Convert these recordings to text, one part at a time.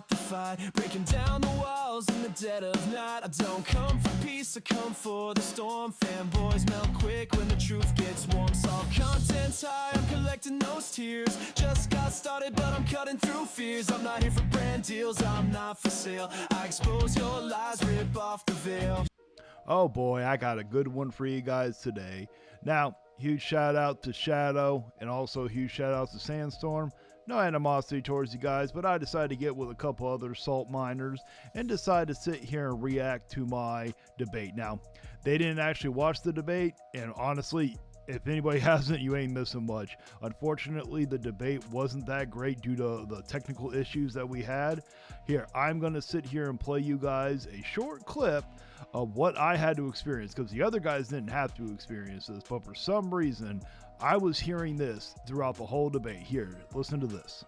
start the fight, breaking down the walls in the dead of night. I don't come for peace, I come for the storm. Fanboys melt quick when the truth gets warm. Saw content's high, I'm collecting those tears. Just got started, but I'm cutting through fears. I'm not here for brand deals, I'm not for sale. I expose your lies, rip off the veil. Oh boy, I got a good one for you guys today. Now, huge shout out to Shadow and also huge shout out to Sandstorm. No animosity towards you guys, but I decided to get with a couple other salt miners and decide to sit here and react to my debate. Now, they didn't actually watch the debate, and honestly, if anybody hasn't, you ain't missing much. Unfortunately, the debate wasn't that great due to the technical issues that we had. Here, I'm going to sit here and play you guys a short clip of what I had to experience, because the other guys didn't have to experience this, but for some reason, I was hearing this throughout the whole debate. Here, listen to this.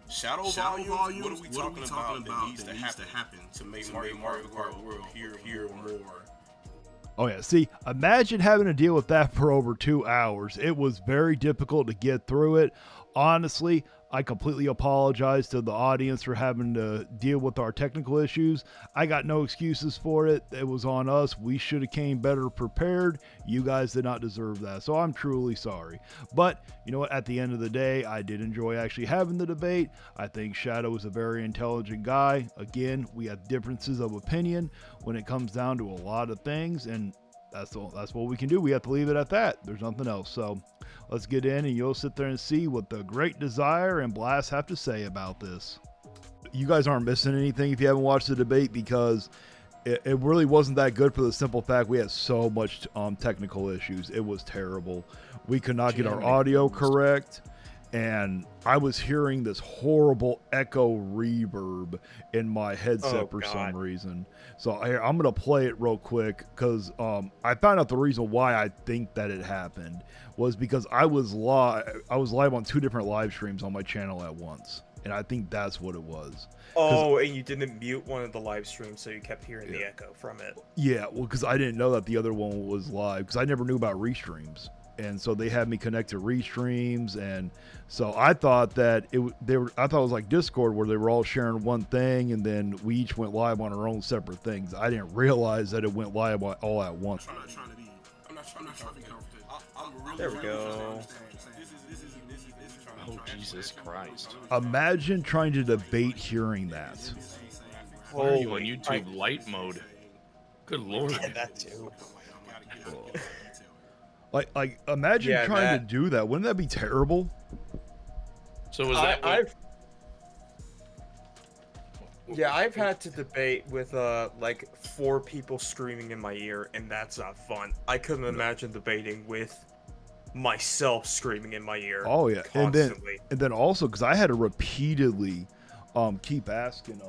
Shadow volume? What are we talking about that needs to happen to make Mario Kart World hear more? Oh yeah, see, imagine having to deal with that for over 2 hours. It was very difficult to get through it. Honestly, I completely apologize to the audience for having to deal with our technical issues. I got no excuses for it. It was on us. We should have came better prepared. You guys did not deserve that. So I'm truly sorry. But you know what? At the end of the day, I did enjoy actually having the debate. I think Shadow is a very intelligent guy. Again, we have differences of opinion when it comes down to a lot of things, and that's what we can do. We have to leave it at that. There's nothing else. So let's get in and you'll sit there and see what the great Dezire and Blast have to say about this. You guys aren't missing anything if you haven't watched the debate, because it really wasn't that good for the simple fact we had so much technical issues. It was terrible. We could not get our audio correct, and I was hearing this horrible echo reverb in my headset for some reason. So I'm going to play it real quick, because I found out the reason why I think that it happened was because I was live on 2 different live streams on my channel at once. And I think that's what it was. Oh, and you didn't mute one of the live streams, so you kept hearing the echo from it. Yeah, well, because I didn't know that the other one was live, because I never knew about restreams. And so they had me connect to restreams, and so I thought that I thought it was like Discord, where they were all sharing one thing, and then we each went live on our own separate things. I didn't realize that it went live all at once. I'm not trying to be There we go. Oh, Jesus Christ. Imagine trying to debate hearing that. Why are you on YouTube light mode? Good lord. Yeah, that too. Like imagine trying to do that. Wouldn't that be terrible? So was that I've had to debate with like 4 people screaming in my ear, and that's not fun. I couldn't imagine debating with myself screaming in my ear. Oh yeah, constantly. and then also because I had to repeatedly keep asking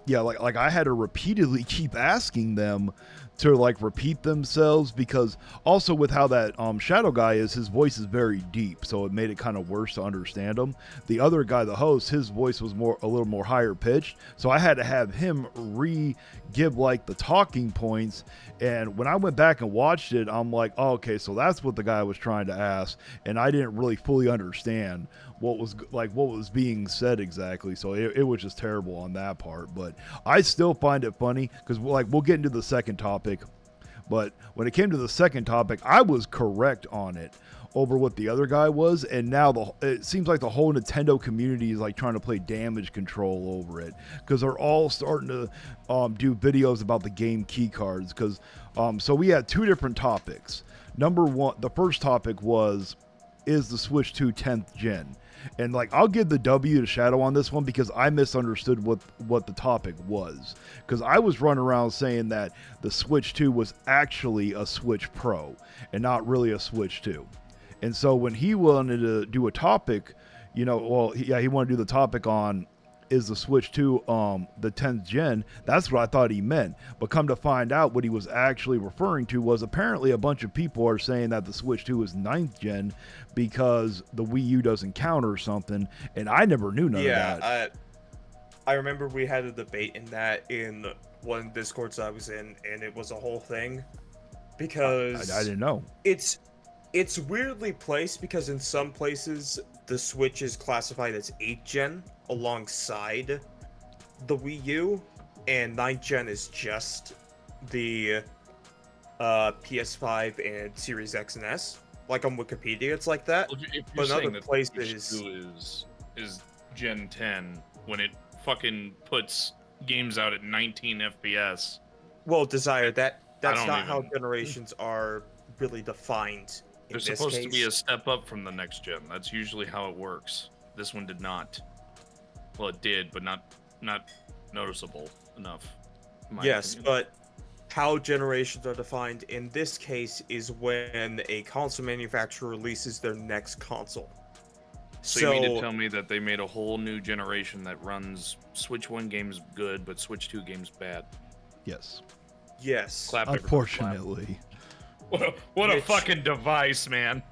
like I had to repeatedly keep asking them to like repeat themselves, because also with how that Shadow guy is, his voice is very deep, so it made it kind of worse to understand him. The other guy, the host, his voice was a little more higher pitched, so I had to have him give like the talking points. And when I went back and watched it, I'm like, oh, okay, so that's what the guy was trying to ask, and I didn't really fully understand what was being said exactly. So it was just terrible on that part. But I still find it funny, because we'll get into the second topic, but when it came to the second topic, I was correct on it over what the other guy was, and now it seems like the whole Nintendo community is like trying to play damage control over it, because they're all starting to do videos about the game key cards. Because so we had 2 different topics. Number 1, the first topic was, is the Switch 2 10th gen? And like, I'll give the W to Shadow on this one, because I misunderstood what the topic was, because I was running around saying that the Switch 2 was actually a Switch Pro and not really a Switch 2. And so when he wanted to do a topic, he wanted to do the topic on, is the Switch 2 the 10th gen? That's what I thought he meant. But come to find out, what he was actually referring to was, apparently a bunch of people are saying that the Switch 2 is 9th gen because the Wii U doesn't count or something, and I never knew none of that. I remember we had a debate in one of the Discords I was in, and it was a whole thing, because I didn't know. It's weirdly placed, because in some places the Switch is classified as 8th gen alongside the Wii U, and 9th Gen is just the PS5 and Series X and S. Like on Wikipedia, it's like that. Well, if you're But in saying other that places, Switch 2 is Gen 10 when it fucking puts games out at 19 FPS. well, dezire, that's don't not how even- generations are really defined in They're this supposed case. to be a step up from the next gen. That's usually how it works. This one did not. Well, it did, but not noticeable enough. in my Yes, opinion. but how generations are defined in this case is when a console manufacturer releases their next console. So you mean to tell me that they made a whole new generation that runs Switch 1 games good, but Switch 2 games bad? Yes. yes. Clap, everybody, clap. Unfortunately. What a Which- fucking device, man.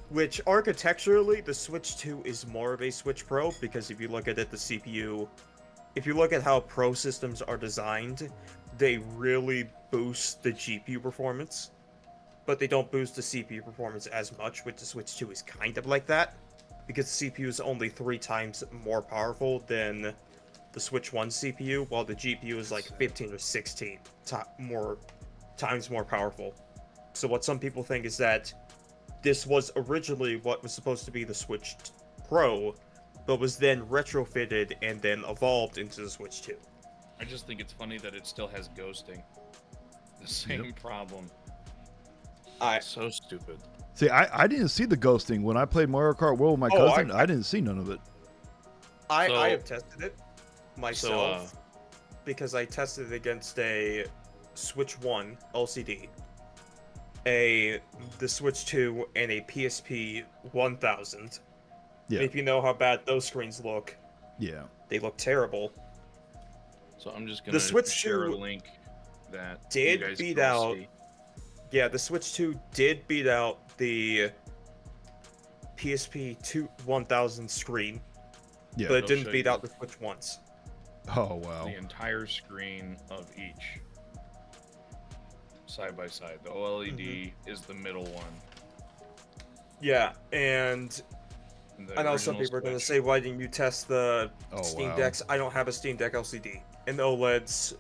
Which architecturally, the Switch 2 is more of a Switch Pro, because if you look at it, the CPU, if you look at how Pro systems are designed, they really boost the GPU performance, but they don't boost the CPU performance as much, which the Switch 2 is kind of like that, because the CPU is only 3 times more powerful than the Switch 1 CPU, while the GPU is like 15 or 16 times more powerful. So what some people think is that this was originally what was supposed to be the Switch Pro, but was then retrofitted and then evolved into the Switch 2. I just think it's funny that it still has ghosting. The same problem. So stupid. See, I didn't see the ghosting when I played Mario Kart World with my Oh, cousin. I didn't see none of it. I So- have tested it myself because I tested it against a Switch 1 LCD, the Switch 2, and a PSP 1000. Yeah. If you know how bad those screens look, Yeah. they look terrible. So I'm just The gonna Switch share a 2 link that did you guys beat can all out- see. Yeah, the Switch 2 did beat out the PSP 1000 screen, Yeah. but it I'll didn't show beat you. out the Switch once. Oh wow. The entire screen of each, side by side. The OLED is the middle one. Yeah, and The I know some original people are going to Switch. say, why didn't you test the Oh, Steam wow. Decks? I don't have a Steam Deck LCD. And the OLEDs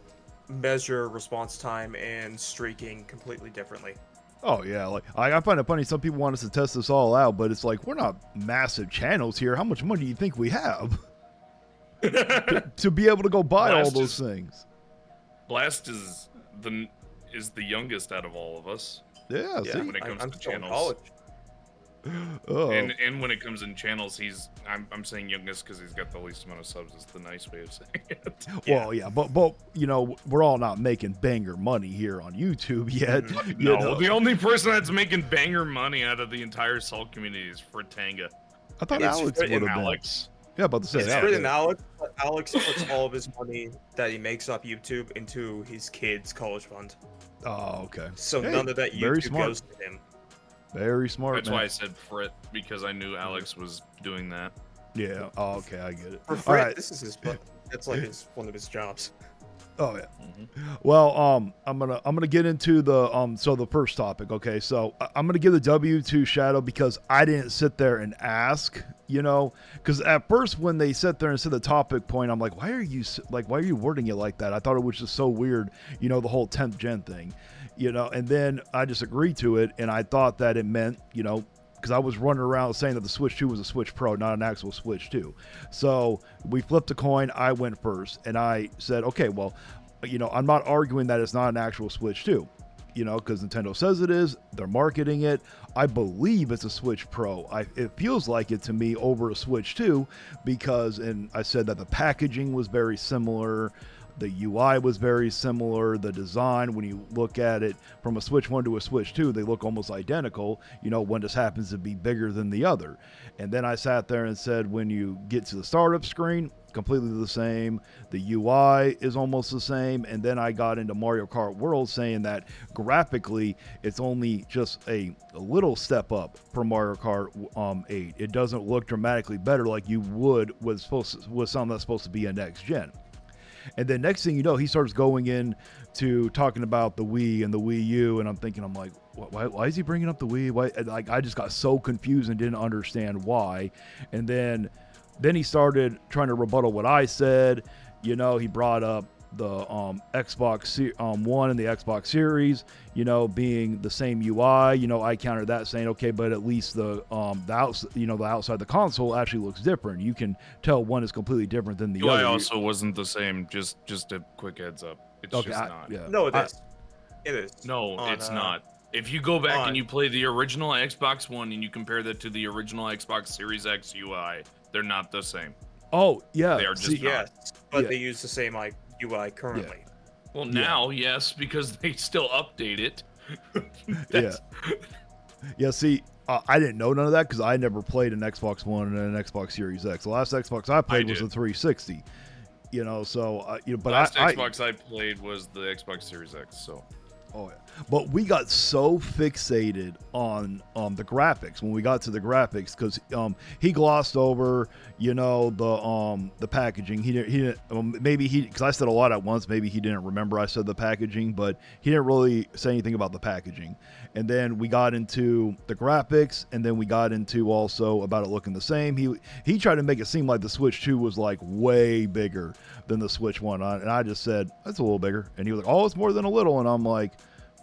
measure response time and streaking completely differently. Oh yeah. Like I find it funny. Some people want us to test this all out, but it's like we're not massive channels here. How much money do you think we have to be able to go buy all Blast those is- things? Blast is the youngest out of all of us. Yeah. Yeah, See. when it comes I'm to still in channels. college. Oh. And when it comes in channels, I'm saying youngest because he's got the least amount of subs. Is the nice way of saying it. Well, yeah, but you know, we're all not making banger money here on YouTube yet. you No, know? the only person that's making banger money out of the entire Salt community is Fritanga. I thought It's Alex written would have been. Alex. Yeah, about to say It's that. written Alex, but Alex puts all of his money that he makes off YouTube into his kids' college fund. Oh, okay. So Hey, none of that very YouTube smart. goes to him. Very smart. That's man. why I said Frit, because I knew Alex was doing that. Yeah. Oh, okay, I get it. For All Fred, right. this is his. That's like one of his jobs. Oh yeah. Mhm. Well, I'm gonna get into the so the first topic. Okay, so I'm gonna give the W to Shadow because I didn't sit there and ask, you know, because at first when they sat there and said the topic point, I'm like, why are you wording it like that? I thought it was just so weird, you know, the whole 10th gen thing, you know, and then I just agreed to it, and I thought that it meant, you know, because I was running around saying that the Switch 2 was a Switch Pro, not an actual Switch 2. So we flipped a coin. I went first, and I said, okay, well, you know, I'm not arguing that it's not an actual Switch 2, you know, because Nintendo says it is. They're marketing it. I believe it's a Switch Pro. It feels like it to me over a Switch 2 because, and I said that the packaging was very similar. The UI was very similar. The design, when you look at it from a Switch 1 to a Switch 2, they look almost identical. You know, one just happens to be bigger than the other. And then I sat there and said, when you get to the startup screen, completely the same. The UI is almost the same. And then I got into Mario Kart World saying that graphically, it's only just a little step up from Mario Kart 8. It doesn't look dramatically better like you would with something that's supposed to be a next gen. And then next thing you know, he starts going in to talking about the Wii and the Wii U, and I'm like, why is he bringing up the Wii? Why? Like, I just got so confused and didn't understand why. And then then he started trying to rebuttal what I said. You know, he brought up the Xbox One and the Xbox Series, you know, being the same UI. You know, I countered that saying, okay, but at least the outside the console actually looks different. You can tell one is completely different than the UI other. also wasn't the same. Just a quick heads up. It's Okay, just not. yeah. No, it is. It is. No, On, it's not. If you go back on- and you play the original Xbox One and you compare that to the original Xbox Series X UI, they're not the same. Oh, yeah. They are just See, not. Yes, but Yeah. they use the same like UI currently. Well, now, yes, because they still update it. Yeah. Yeah, see, I didn't know none of that because I never played an Xbox One and an Xbox Series X. The last Xbox I played was did. the 360. You know, so but Last I Xbox I played was the Xbox Series X. So Oh yeah, but we got so fixated on the graphics when we got to the graphics because he glossed over, you know, the packaging. He didn't maybe he because I said a lot at once. Maybe he didn't remember I said the packaging, but he didn't really say anything about the packaging. And then we got into the graphics, and then we got into also about it looking the same. He tried to make it seem like the Switch 2 was like way bigger than the Switch 1, and I just said that's a little bigger, and he was like, oh, it's more than a little, and I'm like,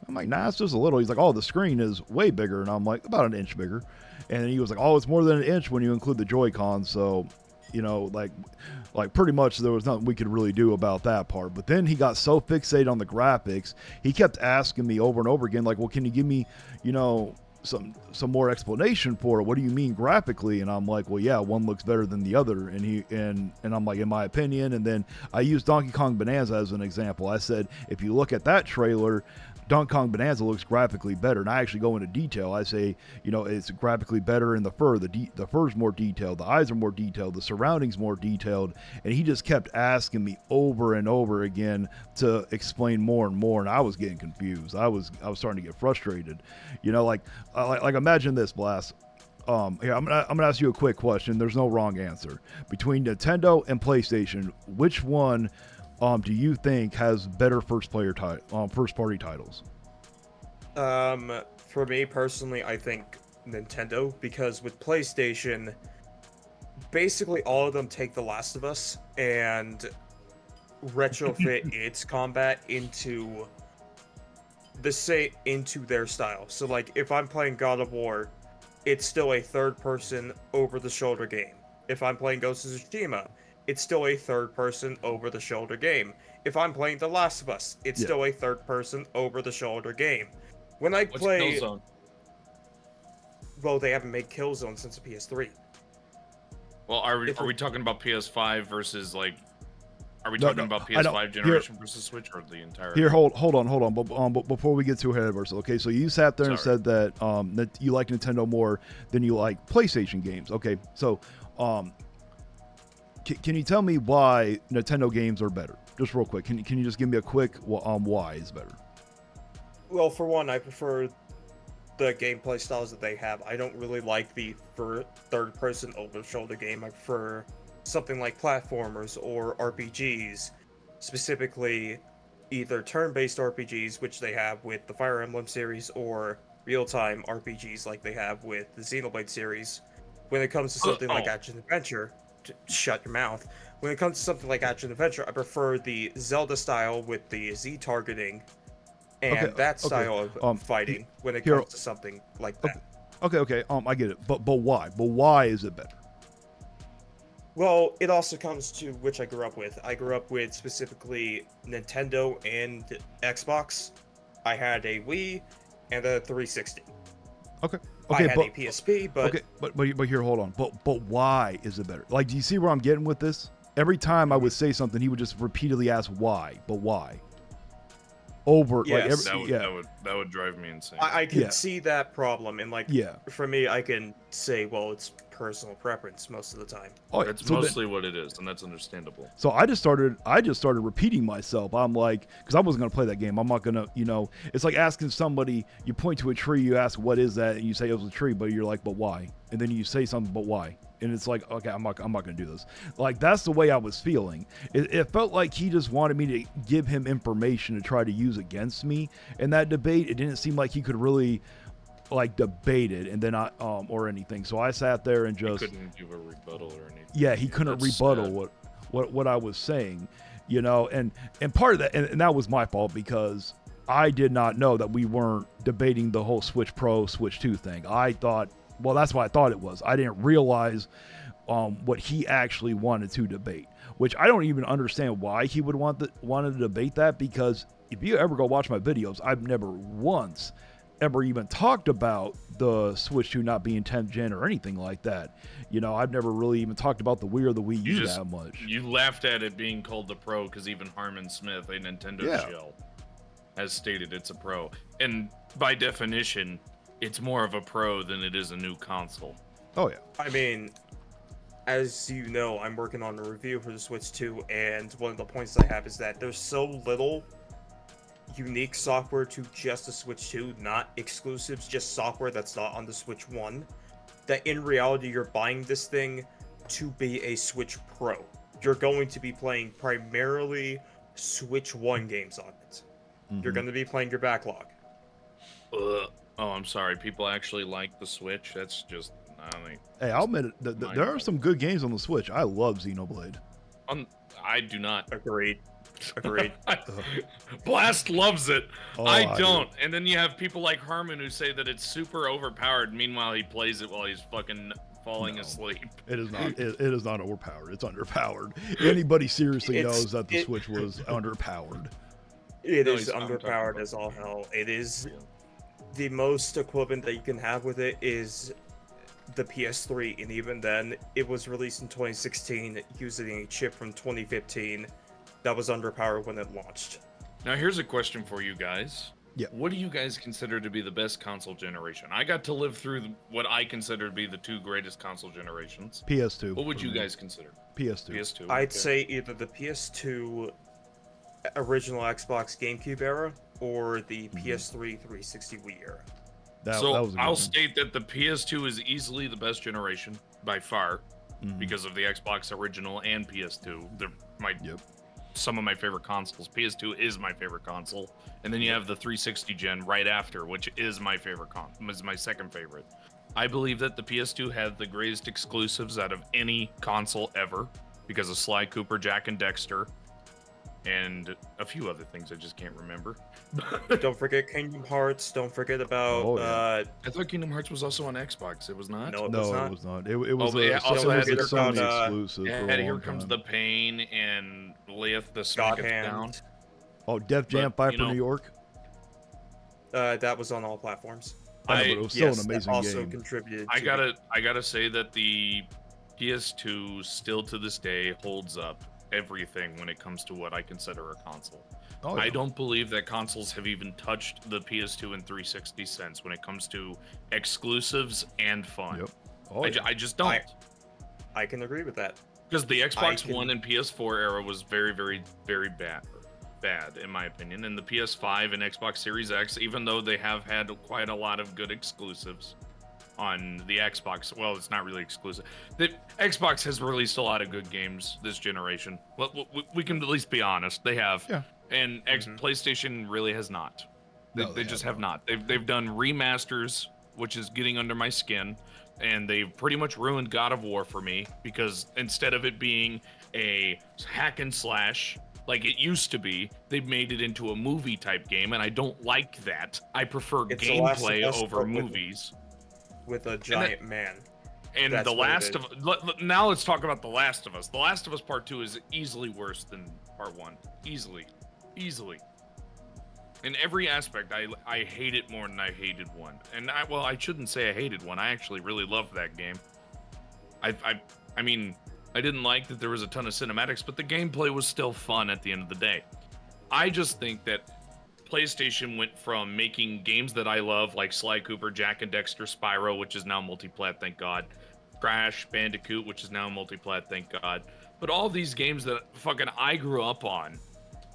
nah, it's just a little. He's like, oh, the screen is way bigger, and I'm like, about an inch bigger, and he was like, oh, it's more than an inch when you include the Joy-Con, so. You know, like pretty much there was nothing we could really do about that part. But then he got so fixated on the graphics, he kept asking me over and over again, like, well, can you give me, you know, some more explanation for it? What do you mean graphically? And I'm like, well, yeah, one looks better than the other. And I'm like, in my opinion. And then I used Donkey Kong Bonanza as an example. I said, if you look at that trailer, Donkey Kong Bonanza looks graphically better, and I actually go into detail. I say, you know, it's graphically better in the fur. The fur's more detailed. The eyes are more detailed. The surroundings more detailed. And he just kept asking me over and over again to explain more and more, and I was getting confused. I was starting to get frustrated. You know, like imagine this, Blast. Here, I'm gonna ask you a quick question. There's no wrong answer. Between Nintendo and PlayStation, which one do you think has better first party titles? For me personally, I think Nintendo, because with PlayStation, basically all of them take The Last of Us and retrofit its combat into their style. So like if I'm playing God of War, it's still a third person over the shoulder game. If I'm playing Ghost of Tsushima, it's still a third-person over-the-shoulder game. If I'm playing The Last of Us, it's still a third-person over-the-shoulder game. When I play... Killzone? Well, they haven't made Killzone since the PS3. Well, are we talking about PS5 versus, like... Are we No, talking no, about PS5 generation versus Switch, or the entire... Here, hold on. But before we get too ahead of ourselves, okay, so you sat there and said that that you like Nintendo more than you like PlayStation games. Okay, so... Can you tell me why Nintendo games are better? Just real quick. Can you just give me a quick why is better? Well, for one, I prefer the gameplay styles that they have. I don't really like the third-person over-the-shoulder game. I prefer something like platformers or RPGs, specifically either turn-based RPGs, which they have with the Fire Emblem series, or real-time RPGs like they have with the Xenoblade series. When it comes to something like action-adventure... Shut your mouth. When it comes to something like action adventure, I prefer the Zelda style with the Z targeting and that style of fighting when it comes to something like that. Okay. I get it. But why? But why is it better? Well, it also comes to which I grew up with. I grew up with specifically Nintendo and Xbox. I had a Wii and a 360. Okay, I had a PSP, but okay, but here, hold on. But why is it better? Like, do you see where I'm getting with this? Every time I would say something, he would just repeatedly ask why. But why? Over, yes. That would drive me insane. I can see that problem, and like, for me, I can say, well, it's personal preference most of the time. Oh, that's mostly what it is, and that's understandable. So I just started repeating myself. I'm like, because I wasn't gonna play that game. I'm not gonna, you know, it's like asking somebody. You point to a tree, you ask what is that, and you say it was a tree, but you're like, but why? And then you say something, but why? And it's like, okay, I'm not gonna do this. Like, that's the way I was feeling. It felt like he just wanted me to give him information to try to use against me in that debate. It didn't seem like he could really like debate it, and then I or anything. So I sat there and He just couldn't give a rebuttal or anything. yeah, he couldn't That's rebuttal sad. what I was saying, you know, and part of that, and that was my fault because I did not know that we weren't debating the whole Switch Pro, Switch 2 thing. I thought, well, that's what I thought it was. I didn't realize what he actually wanted to debate, which I don't even understand why he would want to debate that, because if you ever go watch my videos, I've never once ever even talked about the Switch 2 not being 10th gen or anything like that. You know, I've never really even talked about the Wii or the Wii U that much. You laughed at it being called the Pro because even Harmon Smith, a Nintendo shill, has stated it's a Pro. And by definition, it's more of a Pro than it is a new console. Oh, yeah. I mean, as you know, I'm working on a review for the Switch 2, and one of the points I have is that there's so little unique software to just the Switch 2, not exclusives, just software that's not on the Switch 1, that in reality you're buying this thing to be a Switch Pro. You're going to be playing primarily Switch 1 games on it. You're going to be playing your backlog. Oh, I'm sorry. People actually like the Switch. That's just, I don't think. Hey, I'll admit it. There are some good games on the Switch. I love Xenoblade. I do not. Agreed. Blast loves it. Oh, I don't. do. And then you have people like Harmon who say that it's super overpowered. Meanwhile, he plays it while he's fucking falling asleep. It is not. It is not overpowered. It's underpowered. Anybody seriously knows that the Switch was underpowered. It No, is he's- I'm talking underpowered about- as all hell. It is the most equivalent that you can have with it is the PS3, and even then, it was released in 2016 using a chip from 2015 that was underpowered when it launched. Now, here's a question for you guys. Yeah. What do you guys consider to be the best console generation? I got to live through what I consider to be the two greatest console generations. PS2. What would you guys consider? PS2. PS2. I'd okay. say either the PS2 original Xbox GameCube era or the PS3 360 Wii era. That So was a good I'll one. state that the PS2 is easily the best generation by far because of the Xbox original and PS2. They're some of my favorite consoles. PS2 is my favorite console, and then you have the 360 gen right after, which is my favorite is my second favorite. I believe that the PS2 had the greatest exclusives out of any console ever because of Sly Cooper, Jack and Dexter, and a few other things I just can't remember. Don't forget Kingdom Hearts. Don't forget about Oh, yeah. I thought Kingdom Hearts was also on Xbox. It was not. No, it No, was not. it was not. It was but yeah, also it was had a Sony about, exclusive for a And long Here Comes time. the Pain and Layeth the God Smacketh Down. Hand. Oh, Def Jam but, Fight you for know- New York. That was on all platforms. I know, but it was still Yes, an that amazing also game. contributed. I to gotta say that the PS2 still to this day holds up everything when it comes to what I consider a console. Oh, yeah. I don't believe that consoles have even touched the PS2 and 360 since when it comes to exclusives and fun. Yep. Oh, yeah. I just don't. I can agree with that. Because the Xbox can- One and PS4 era was very, very, very bad in my opinion. And the PS5 and Xbox Series X, even though they have had quite a lot of good exclusives on the Xbox, well, it's not really exclusive. The Xbox has released a lot of good games this generation. Well, we can at least be honest. They have. Yeah. And PlayStation really has not. They, No, they they just have have not. They've done remasters, which is getting under my skin. And they've pretty much ruined God of War for me because instead of it being a hack and slash like it used to be, they've made it into a movie type game, and I don't like that. I prefer It's The Last of gameplay Us, over but with- movies. With a giant man. And That's The what it Last is. of now let's talk about The Last of Us. The Last of Us Part 2 is easily worse than Part 1. Easily. In every aspect, I hate it more than I hated 1. And I shouldn't say I hated 1. I actually really loved that game. I mean, I didn't like that there was a ton of cinematics, but the gameplay was still fun at the end of the day. I just think that PlayStation went from making games that I love, like Sly Cooper, Jack and Dexter, Spyro, which is now multiplat, thank God, Crash Bandicoot, which is now multiplat, thank God. But all these games that fucking I grew up on,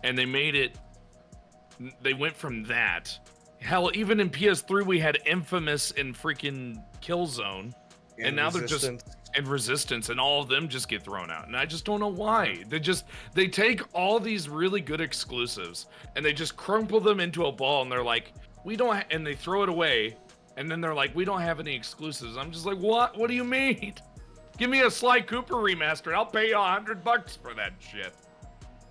and they went from that. Hell, even in PS3 we had Infamous and freaking Killzone, and now they're just and Resistance, and all of them just get thrown out, and I just don't know why. They take all these really good exclusives and they just crumple them into a ball, and they're like, we don't, and they throw it away, And then they're like, we don't have any exclusives. I'm just like, what? What do you mean? Give me a Sly Cooper remaster, and I'll pay you $100 for that shit.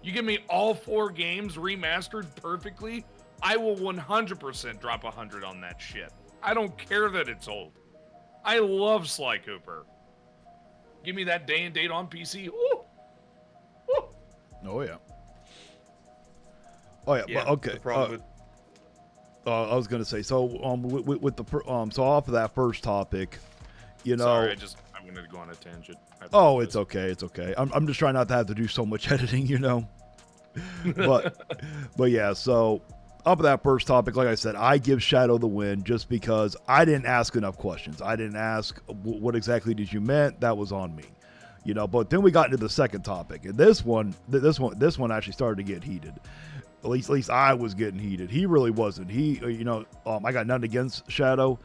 You give me all 4 games remastered perfectly, I will 100% drop 100 on that shit. I don't care that it's old. I love Sly Cooper. Give me that day and date on PC. Ooh. Ooh. Oh yeah. Oh yeah. But okay. The problem with I was gonna say so. With the so off of that first topic, you know. Sorry, I wanted to go on a tangent. Oh, it's okay. It's okay. I'm just trying not to have to do so much editing, you know. But yeah. So up of that first topic, like I said, I give Shadow the win just because I didn't ask enough questions. I didn't ask what exactly did you meant. That was on me, you know. But then we got into the second topic, and this one actually started to get heated. At least I was getting heated. He really wasn't. He, you know, I got nothing against Shadow.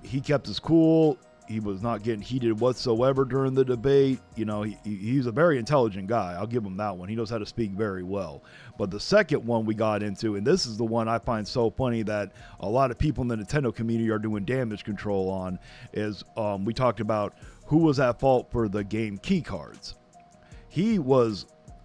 He kept his cool. He was not getting heated whatsoever during the debate. You know, he's a very intelligent guy. I'll give him that one. He knows how to speak very well. But the second one we got into, and this is the one I find so funny that a lot of people in the Nintendo community are doing damage control on, is we talked about who was at fault for the game key cards.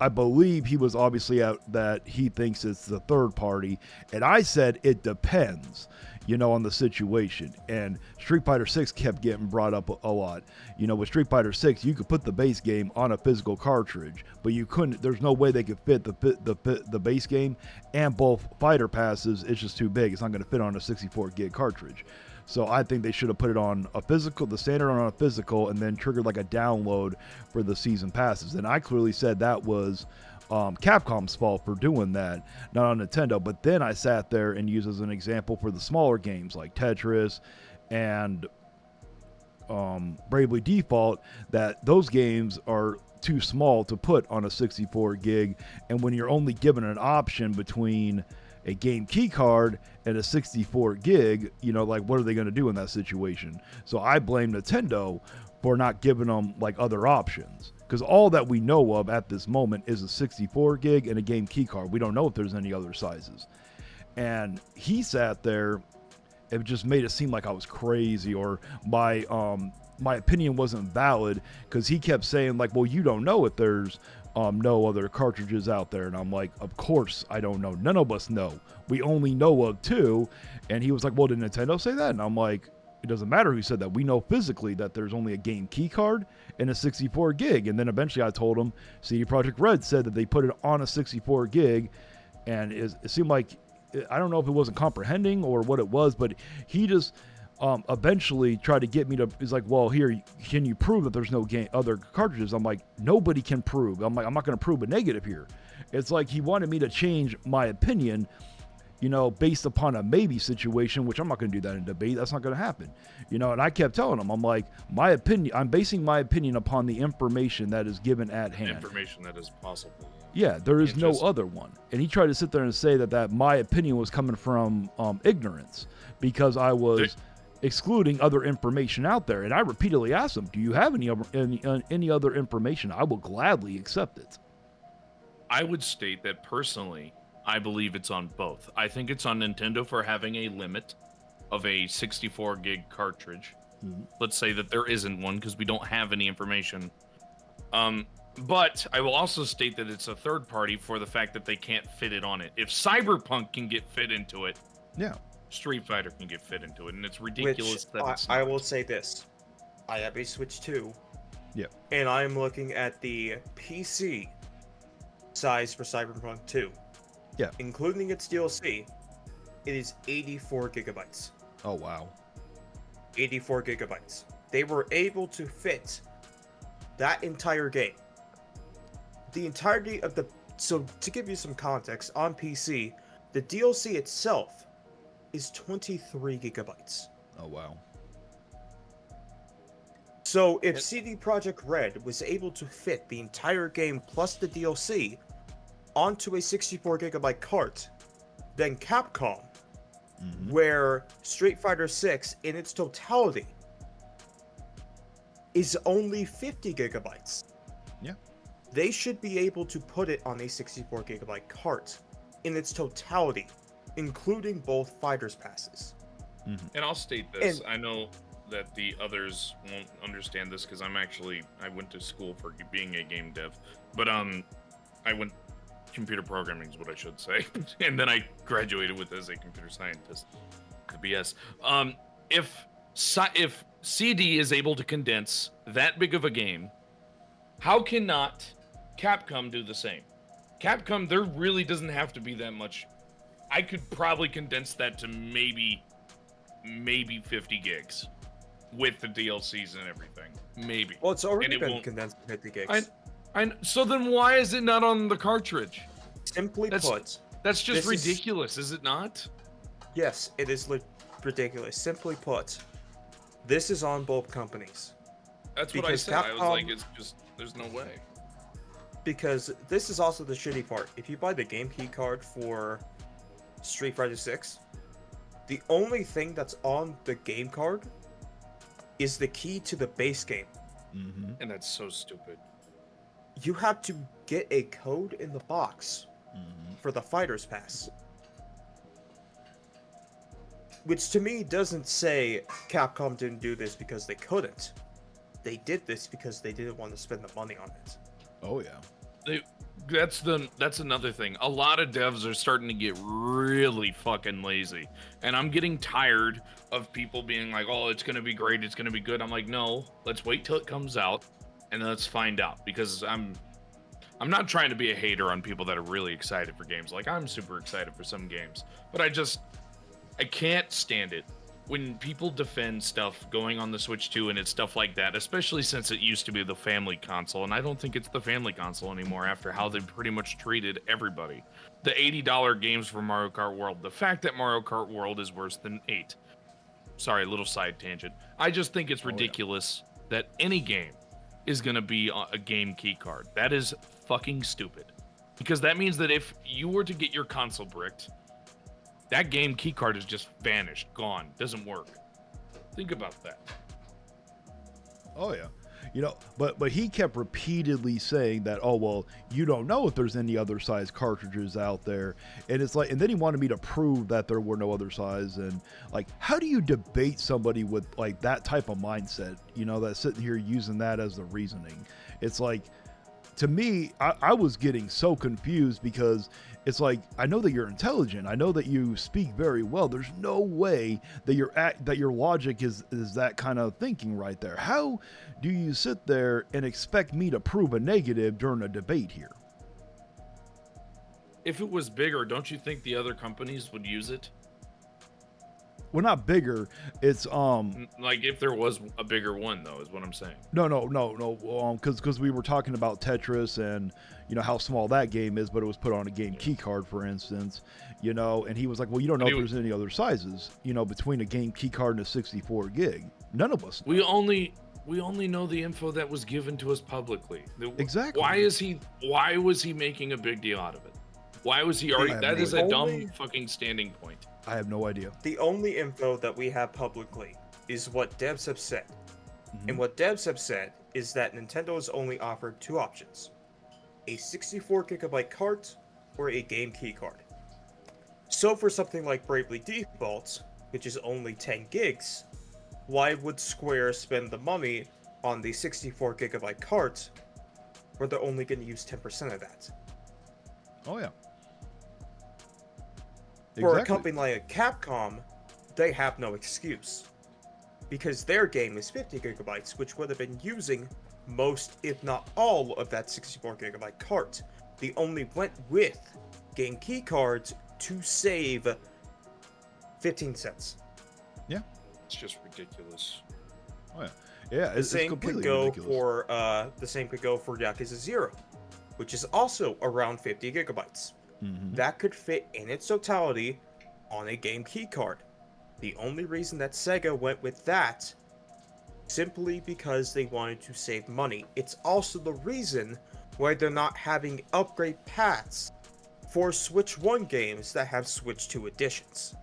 I believe he was obviously out that he thinks it's the third party. And I said, it depends, you know, on the situation. And Street Fighter 6 kept getting brought up a lot. You know, with Street Fighter 6, you could put the base game on a physical cartridge, but you couldn't, there's no way they could fit the base game and both fighter passes. It's just too big. It's not going to fit on a 64 gig cartridge. So I think they should have put it on a physical, the standard on a physical, and then triggered like a download for the season passes. And I clearly said that was Capcom's fault for doing that, not on Nintendo. But then I sat there and used as an example for the smaller games like Tetris and Bravely Default, that those games are too small to put on a 64 gig. And when you're only given an option between a game key card and a 64 gig, you know, like, what are they going to do in that situation? So I blame Nintendo for not giving them like other options, because all that we know of at this moment is a 64 gig and a game key card. We don't know if there's any other sizes. And he sat there, it just made it seem like I was crazy, or my opinion wasn't valid, because he kept saying like, well, you don't know if there's no other cartridges out there. And I'm like, of course I don't know. None of us know. We only know of 2. And he was like, well, did Nintendo say that? And I'm like, it doesn't matter who said that. We know physically that there's only a game key card and a 64 gig. And then eventually I told him CD Projekt Red said that they put it on a 64 gig. And it seemed like, I don't know if it wasn't comprehending or what it was, but he just eventually tried to get me to, he's like, well, here, can you prove that there's no other cartridges? I'm like, nobody can prove. I'm like, I'm not going to prove a negative here. It's like he wanted me to change my opinion, you know, based upon a maybe situation, which I'm not going to do that in debate. That's not going to happen, you know. And I kept telling him, I'm like, my opinion, I'm basing my opinion upon the information that is given at hand. Information that is possible. Yeah, there is no other one. And he tried to sit there and say that my opinion was coming from ignorance, because I was excluding other information out there. And I repeatedly asked him, do you have any other information? I will gladly accept it. I would state that personally, I believe it's on both. I think it's on Nintendo for having a limit of a 64 gig cartridge. Mm-hmm. Let's say that there isn't one because we don't have any information. But I will also state that it's a third party for the fact that they can't fit it on it. If Cyberpunk can get fit into it, yeah, Street Fighter can get fit into it, and it's ridiculous that it's I will say this. I have a Switch 2. Yep. And I'm looking at the PC size for Cyberpunk 2. Yeah. Including its DLC, it is 84 gigabytes. Oh, wow. 84 gigabytes. They were able to fit that entire game. The entirety of the... So, to give you some context, on PC, the DLC itself is 23 gigabytes. Oh, wow. So, if CD Projekt Red was able to fit the entire game plus the DLC onto a 64 gigabyte cart, then Capcom, where Street Fighter 6 in its totality is only 50 gigabytes. Yeah. They should be able to put it on a 64 gigabyte cart in its totality, including both fighters passes. And I'll state this. I know that the others won't understand this because I went to school for being a game dev, but computer programming is what I should say, and then I graduated with as a computer scientist. BS. If CD is able to condense that big of a game, how cannot Capcom do the same? Capcom, there really doesn't have to be that much. I could probably condense that to maybe 50 gigs with the DLCs and everything. Maybe. Well, it's already been condensed to 50 gigs. So then why is it not on the cartridge? Simply put, that's just ridiculous, is it not? Yes, it is ridiculous. Simply put, this is on both companies. That's what I said. I was like, it's just, there's no way. Because this is also the shitty part. If you buy the game key card for Street Fighter 6, the only thing that's on the game card is the key to the base game. And that's so stupid. You have to get a code in the box for the Fighter's Pass. Which to me doesn't say Capcom didn't do this because they couldn't. They did this because they didn't want to spend the money on it. Oh yeah. That's another thing. A lot of devs are starting to get really fucking lazy. And I'm getting tired of people being like, "Oh, it's going to be great, it's going to be good." I'm like, "No, let's wait till it comes out and let's find out." Because I'm not trying to be a hater on people that are really excited for games. Like, I'm super excited for some games, but I can't stand it when people defend stuff going on the Switch 2 and it's stuff like that, especially since it used to be the family console, and I don't think it's the family console anymore after how they pretty much treated everybody. The $80 games for Mario Kart World, the fact that Mario Kart World is worse than 8. Sorry, little side tangent. I just think it's ridiculous that any game is going to be a game key card. That is fucking stupid. Because that means that if you were to get your console bricked, that game keycard is just vanished, gone, doesn't work. Think about that. Oh yeah. You know, but he kept repeatedly saying that, oh well, you don't know if there's any other size cartridges out there. And it's like, and then he wanted me to prove that there were no other size. And like, how do you debate somebody with like that type of mindset, you know, that's sitting here using that as the reasoning? It's like, to me, I was getting so confused because it's like, I know that you're intelligent. I know that you speak very well. There's no way that your logic is that kind of thinking right there. How do you sit there and expect me to prove a negative during a debate here? If it was bigger, don't you think the other companies would use it? Well, not bigger. It's like if there was a bigger one, though, is what I'm saying. No. Because we were talking about Tetris and you know how small that game is, but it was put on a game key card, for instance. You know, and he was like, "Well, you don't know if there's any other sizes. You know, between a game key card and a 64 gig. None of us know. We only know the info that was given to us publicly. Exactly. Why was he making a big deal out of it? Why was he already? That is a dumb fucking standing point. I have no idea. The only info that we have publicly is what devs have said. And what devs have said is that Nintendo has only offered two options: a 64GB cart or a game key card. So for something like Bravely Default, which is only 10 gigs, why would Square spend the money on the 64GB cart where they're only going to use 10% of that? Oh yeah. For a company like Capcom, they have no excuse. Because their game is 50GB, which would have been using most, if not all, of that 64GB cart. They only went with game key cards to save 15 cents. Yeah. It's just ridiculous. Oh yeah. Yeah, the same could go for Yakuza 0, which is also around 50GB. That could fit in its totality on a game key card. The only reason that Sega went with that, simply because they wanted to save money. It's also the reason why they're not having upgrade paths for Switch 1 games that have Switch 2 editions.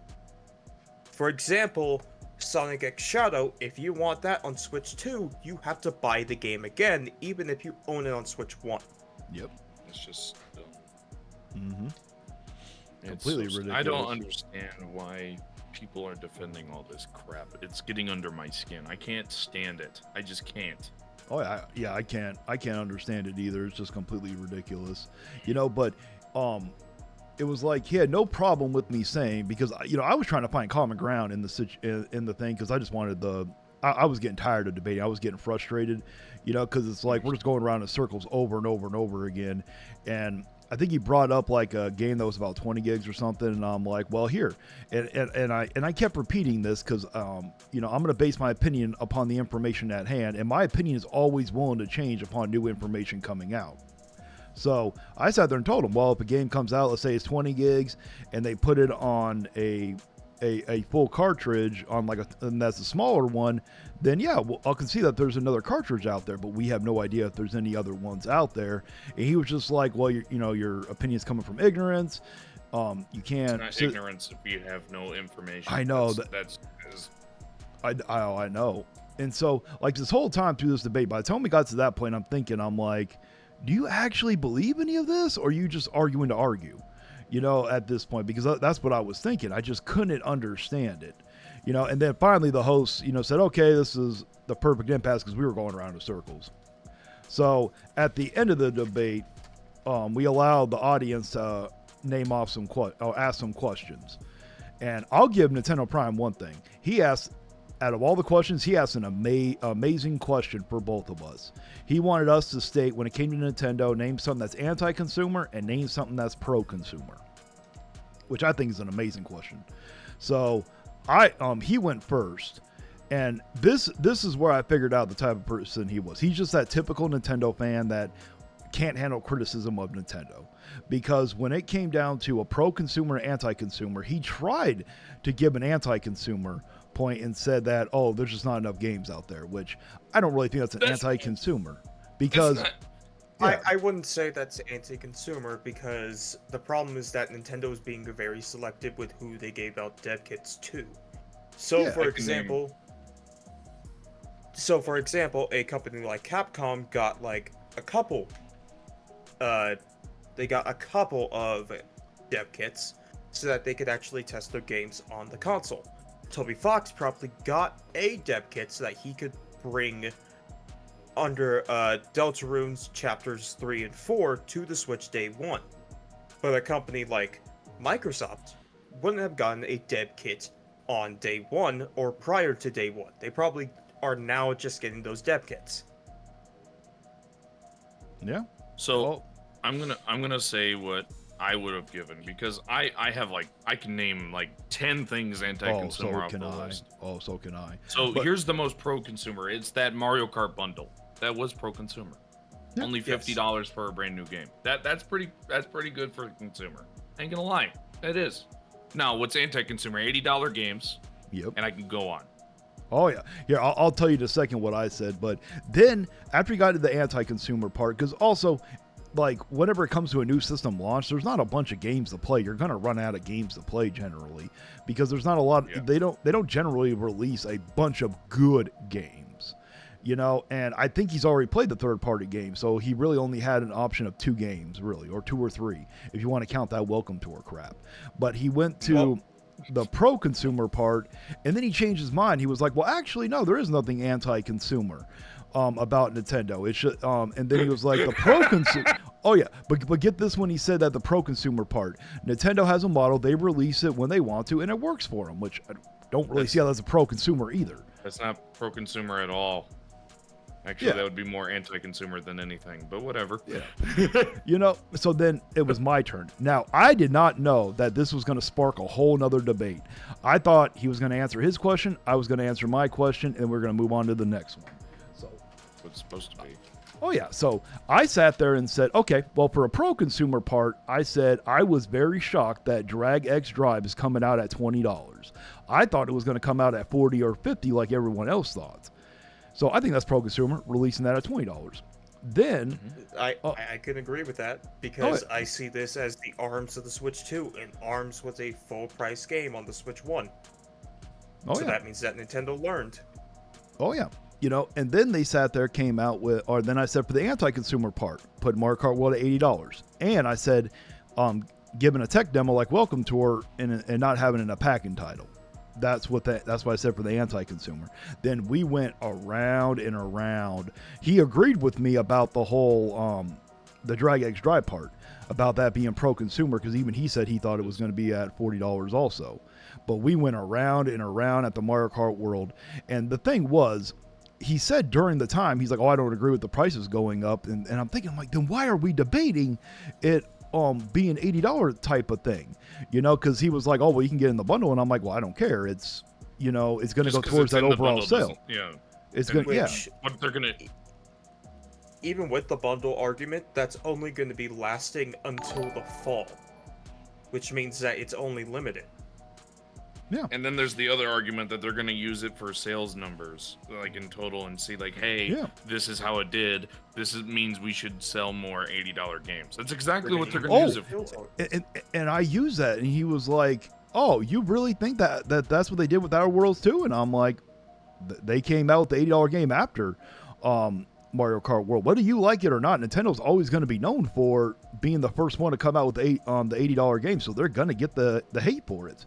For example, Sonic X Shadow, if you want that on Switch 2, you have to buy the game again, even if you own it on Switch 1. Yep. It's just completely ridiculous. I don't understand why people are defending all this crap. It's getting under my skin. I can't stand it. I just can't. Oh yeah, I can't understand it either. It's just completely ridiculous, But it was like he had no problem with me saying, because I was trying to find common ground in the thing, because I just wanted I was getting tired of debating. I was getting frustrated, because it's like we're just going around in circles over and over and over again. And I think he brought up like a game that was about 20 gigs or something, and I'm like, well, here, and I kept repeating this because I'm going to base my opinion upon the information at hand, and my opinion is always willing to change upon new information coming out. So I sat there and told him, well, if a game comes out, let's say it's 20 gigs, and they put it on a full cartridge on and that's a smaller one, then yeah, well, I can see that there's another cartridge out there, but we have no idea if there's any other ones out there. And he was just like, well, your opinion's coming from ignorance. You can't. It's not ignorance if you have no information. I know I know. And so like this whole time through this debate, by the time we got to that point, I'm like, do you actually believe any of this, or are you just arguing to argue? At this point, because that's what I was thinking. I just couldn't understand it, and then finally the host, said, okay, this is the perfect impasse, because we were going around in circles. So at the end of the debate, we allowed the audience to name off ask some questions. And I'll give Nintendo Prime one thing. He asked, out of all the questions, he asked an amazing question for both of us. He wanted us to state, when it came to Nintendo, name something that's anti-consumer and name something that's pro-consumer, which I think is an amazing question. So he went first, and this is where I figured out the type of person he was. He's just that typical Nintendo fan that can't handle criticism of Nintendo, because when it came down to a pro-consumer and anti-consumer, he tried to give an anti-consumer point and said that, oh, there's just not enough games out there, which I don't really think that's anti-consumer, because I wouldn't say that's anti-consumer, because the problem is that Nintendo is being very selective with who they gave out dev kits to. So for example, a company like Capcom got like a couple of dev kits so that they could actually test their games on the console. Toby Fox probably got a dev kit so that he could bring under Deltarune's chapters 3 and 4 to the Switch day one. But a company like Microsoft wouldn't have gotten a dev kit on day one or prior to day one. They probably are now just getting those dev kits. Yeah. So I'm gonna say what I would have given, because I can name like 10 things anti-consumer off the list. Oh, so can I. So here's the most pro-consumer. It's that Mario Kart bundle. That was pro-consumer. Yeah. Only $50 for a brand new game. That's pretty good for a consumer. Ain't gonna lie, it is. Now, what's anti-consumer? $80 games. Yep. And I can go on. Oh yeah, yeah. I'll tell you in a second what I said, but then after you got to the anti-consumer part, because also, like, whenever it comes to a new system launch, there's not a bunch of games to play. You're gonna run out of games to play generally, because there's not a lot. Yeah. They don't generally release a bunch of good games, And I think he's already played the third-party game, so he really only had an option of 2 games, really, or 2 or 3, if you want to count that Welcome Tour crap. But he went to the pro-consumer part, and then he changed his mind. He was like, well, actually, no, there is nothing anti-consumer about Nintendo. It should, and then he was like, the pro-consumer. Oh yeah, but get this, when he said that the pro-consumer part, Nintendo has a model, they release it when they want to, and it works for them, which I don't really see how that's a pro-consumer either. That's not pro-consumer at all. Actually, that would be more anti-consumer than anything, but whatever. Yeah. So then it was my turn. Now, I did not know that this was going to spark a whole nother debate. I thought he was going to answer his question, I was going to answer my question, and we're going to move on to the next one. So that's what it's supposed to be. Oh, yeah. So I sat there and said, okay, well, for a pro-consumer part, I said I was very shocked that Drag X Drive is coming out at $20. I thought it was going to come out at $40 or $50 like everyone else thought. So I think that's pro-consumer, releasing that at $20. Then I can agree with that, because I see this as the ARMS of the Switch 2, and ARMS was a full-price game on the Switch 1. So that means that Nintendo learned. Oh, yeah. And then they sat there, came out with, or then I said for the anti-consumer part, put Mario Kart World at $80. And I said, given a tech demo like Welcome Tour and not having a packing title. that's what I said for the anti-consumer. Then we went around and around. He agreed with me about the whole the Drag Eggs Dry part, about that being pro-consumer, because even he said he thought it was going to be at $40 also. But we went around and around at the Mario Kart World, and the thing was, he said during the time, he's like, oh, I don't agree with the prices going up, and I'm thinking, I'm like, then why are we debating it being $80 type of thing, you know? Because he was like, oh, well, you can get in the bundle, and I'm like, well, I don't care. It's, you know, it's going to go towards that overall sale. Yeah, it's going to, yeah. What they're gonna, even with the bundle argument, that's only going to be lasting until the fall, which means that it's only limited. Yeah. And then there's the other argument that they're going to use it for sales numbers, like in total, and see like, hey, this is how it did. Means we should sell more $80 games. That's exactly what they're going to use it for. And I use that, and he was like, oh, you really think that's what they did with Outer Worlds too? And I'm like, they came out with the $80 game after Mario Kart World. Whether you like it or not, Nintendo's always going to be known for being the first one to come out with the $80 game, so they're going to get the hate for it.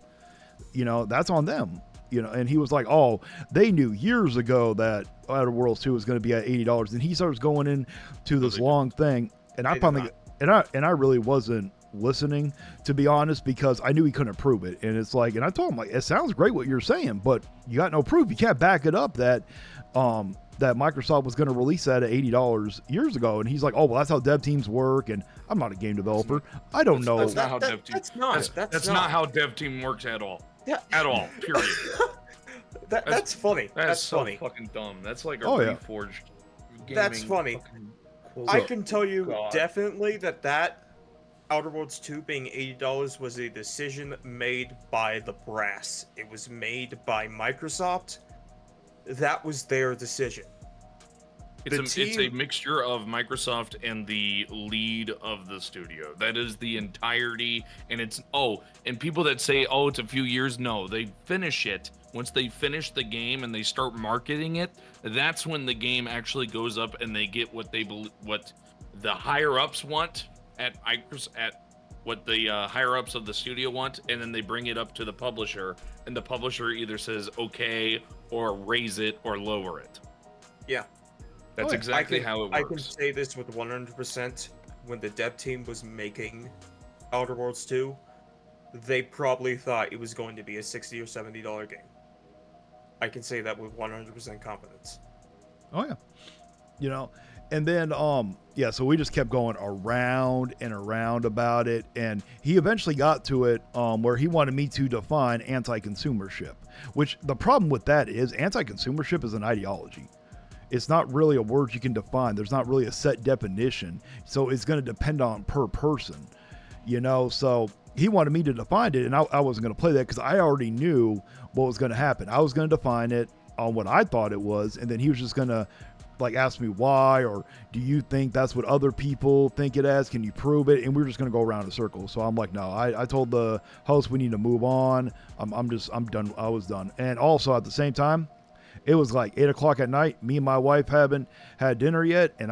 You know, that's on them. You know, and he was like, oh, they knew years ago that Outer Worlds 2 was going to be at $80. And he starts going into this long thing, and I really wasn't listening, to be honest, because I knew he couldn't prove it. And it's like, and I told him, like, it sounds great what you're saying, but you got no proof. You can't back it up that that Microsoft was going to release that at $80 years ago. And he's like, oh, well, that's how dev teams work, and I'm not a game developer. I don't know. That's not how dev team. That's not how dev team works at all. Yeah. At all. Period. That's funny. That's so funny. Fucking dumb. That's like a reforged gaming. That's funny. I can tell you definitely that Outer Worlds 2 being $80 was a decision made by the brass. It was made by Microsoft. That was their decision. It's a mixture of Microsoft and the lead of the studio. That is the entirety, and and people that say, oh, it's a few years, no, they finish it. Once they finish the game and they start marketing it, that's when the game actually goes up and they get what the higher ups want at what the higher ups of the studio want, and then they bring it up to the publisher, and the publisher either says okay or raise it or lower it. Yeah. That's exactly how it works. I can say this with 100%. When the dev team was making Outer Worlds 2, they probably thought it was going to be a $60 or $70 game. I can say that with 100% confidence. Oh yeah. You know, and then so we just kept going around and around about it, and he eventually got to it where he wanted me to define anti-consumership, which the problem with that is anti-consumership is an ideology. It's not really a word you can define. There's not really a set definition. So it's going to depend on per person, you know? So he wanted me to define it, and I wasn't going to play that because I already knew what was going to happen. I was going to define it on what I thought it was, and then he was just going to like ask me why, or do you think that's what other people think it as? Can you prove it? And we were just going to go around in a circle. So I'm like, no, I told the host we need to move on. I'm done. I was done. And also at the same time, it was like 8 o'clock at night. Me and my wife haven't had dinner yet, and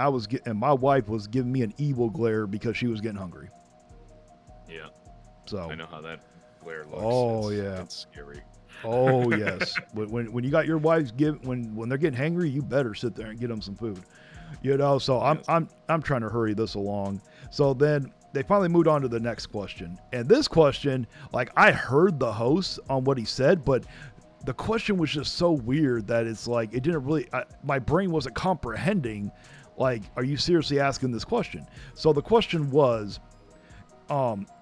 my wife was giving me an evil glare because she was getting hungry. Yeah. So I know how that glare looks. Oh, it's scary. Oh yes. when you got your wives when they're getting hangry, you better sit there and get them some food. You know. So I'm trying to hurry this along. So then they finally moved on to the next question, and this question, like I heard the host on what he said, but the question was just so weird that it's like it didn't really my brain wasn't comprehending, like, are you seriously asking this question? So the question was,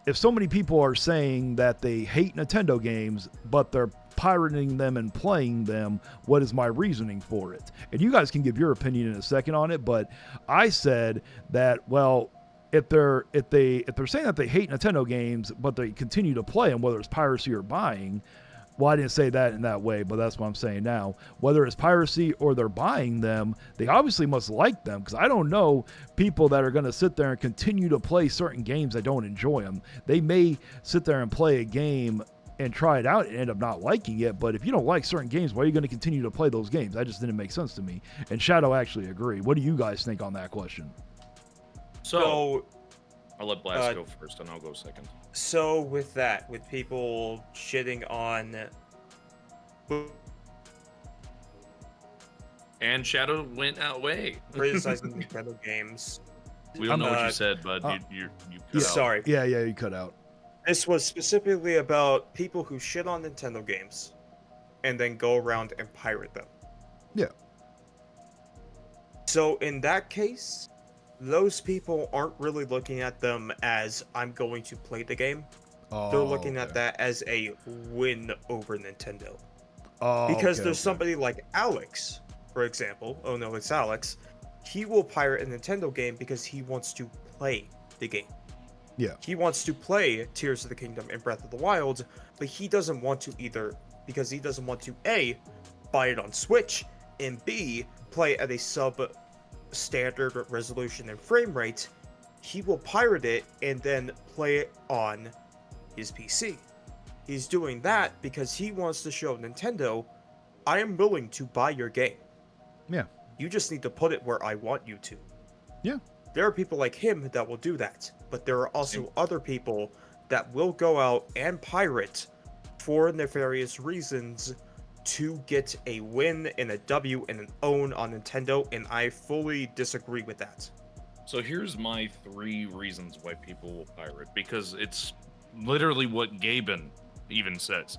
if so many people are saying that they hate Nintendo games but they're pirating them and playing them, what is my reasoning for it? And you guys can give your opinion in a second on it, but I said that, well, if they're saying that they hate Nintendo games but they continue to play them, whether it's piracy or buying, well, I didn't say that in that way, but that's what I'm saying now. Whether it's piracy or they're buying them, they obviously must like them, because I don't know people that are going to sit there and continue to play certain games that don't enjoy them. They may sit there and play a game and try it out and end up not liking it, but if you don't like certain games, why are you going to continue to play those games? That just didn't make sense to me. And Shadow actually agreed. What do you guys think on that question? So I'll let Blast go first, and I'll go second. So with people shitting on And Shadow went away. criticizing Nintendo games. We don't know what Uh, you said, bud. You cut out. Sorry. Yeah, you cut out. This was specifically about people who shit on Nintendo games and then go around and pirate them. Yeah. So in that case, those people aren't really looking at them as I'm going to play the game. Oh, They're looking at okay. that as a win over Nintendo. Oh, Because okay, there's okay. somebody like Alex, for example. Oh no, it's Alex. He will pirate a Nintendo game because he wants to play the game. Yeah. He wants to play Tears of the Kingdom and Breath of the Wild, but he doesn't want to either because he doesn't want to A, buy it on Switch, and B, play at a sub-standard resolution and frame rate. He will pirate it and then play it on his PC. He's doing that because he wants to show Nintendo, I am willing to buy your game. Yeah. You just need to put it where I want you to. Yeah. There are people like him that will do that, but there are also other people that will go out and pirate for nefarious reasons to get a win and a W and an own on Nintendo, and I fully disagree with that. So here's my 3 reasons why people will pirate, because it's literally what Gaben even says.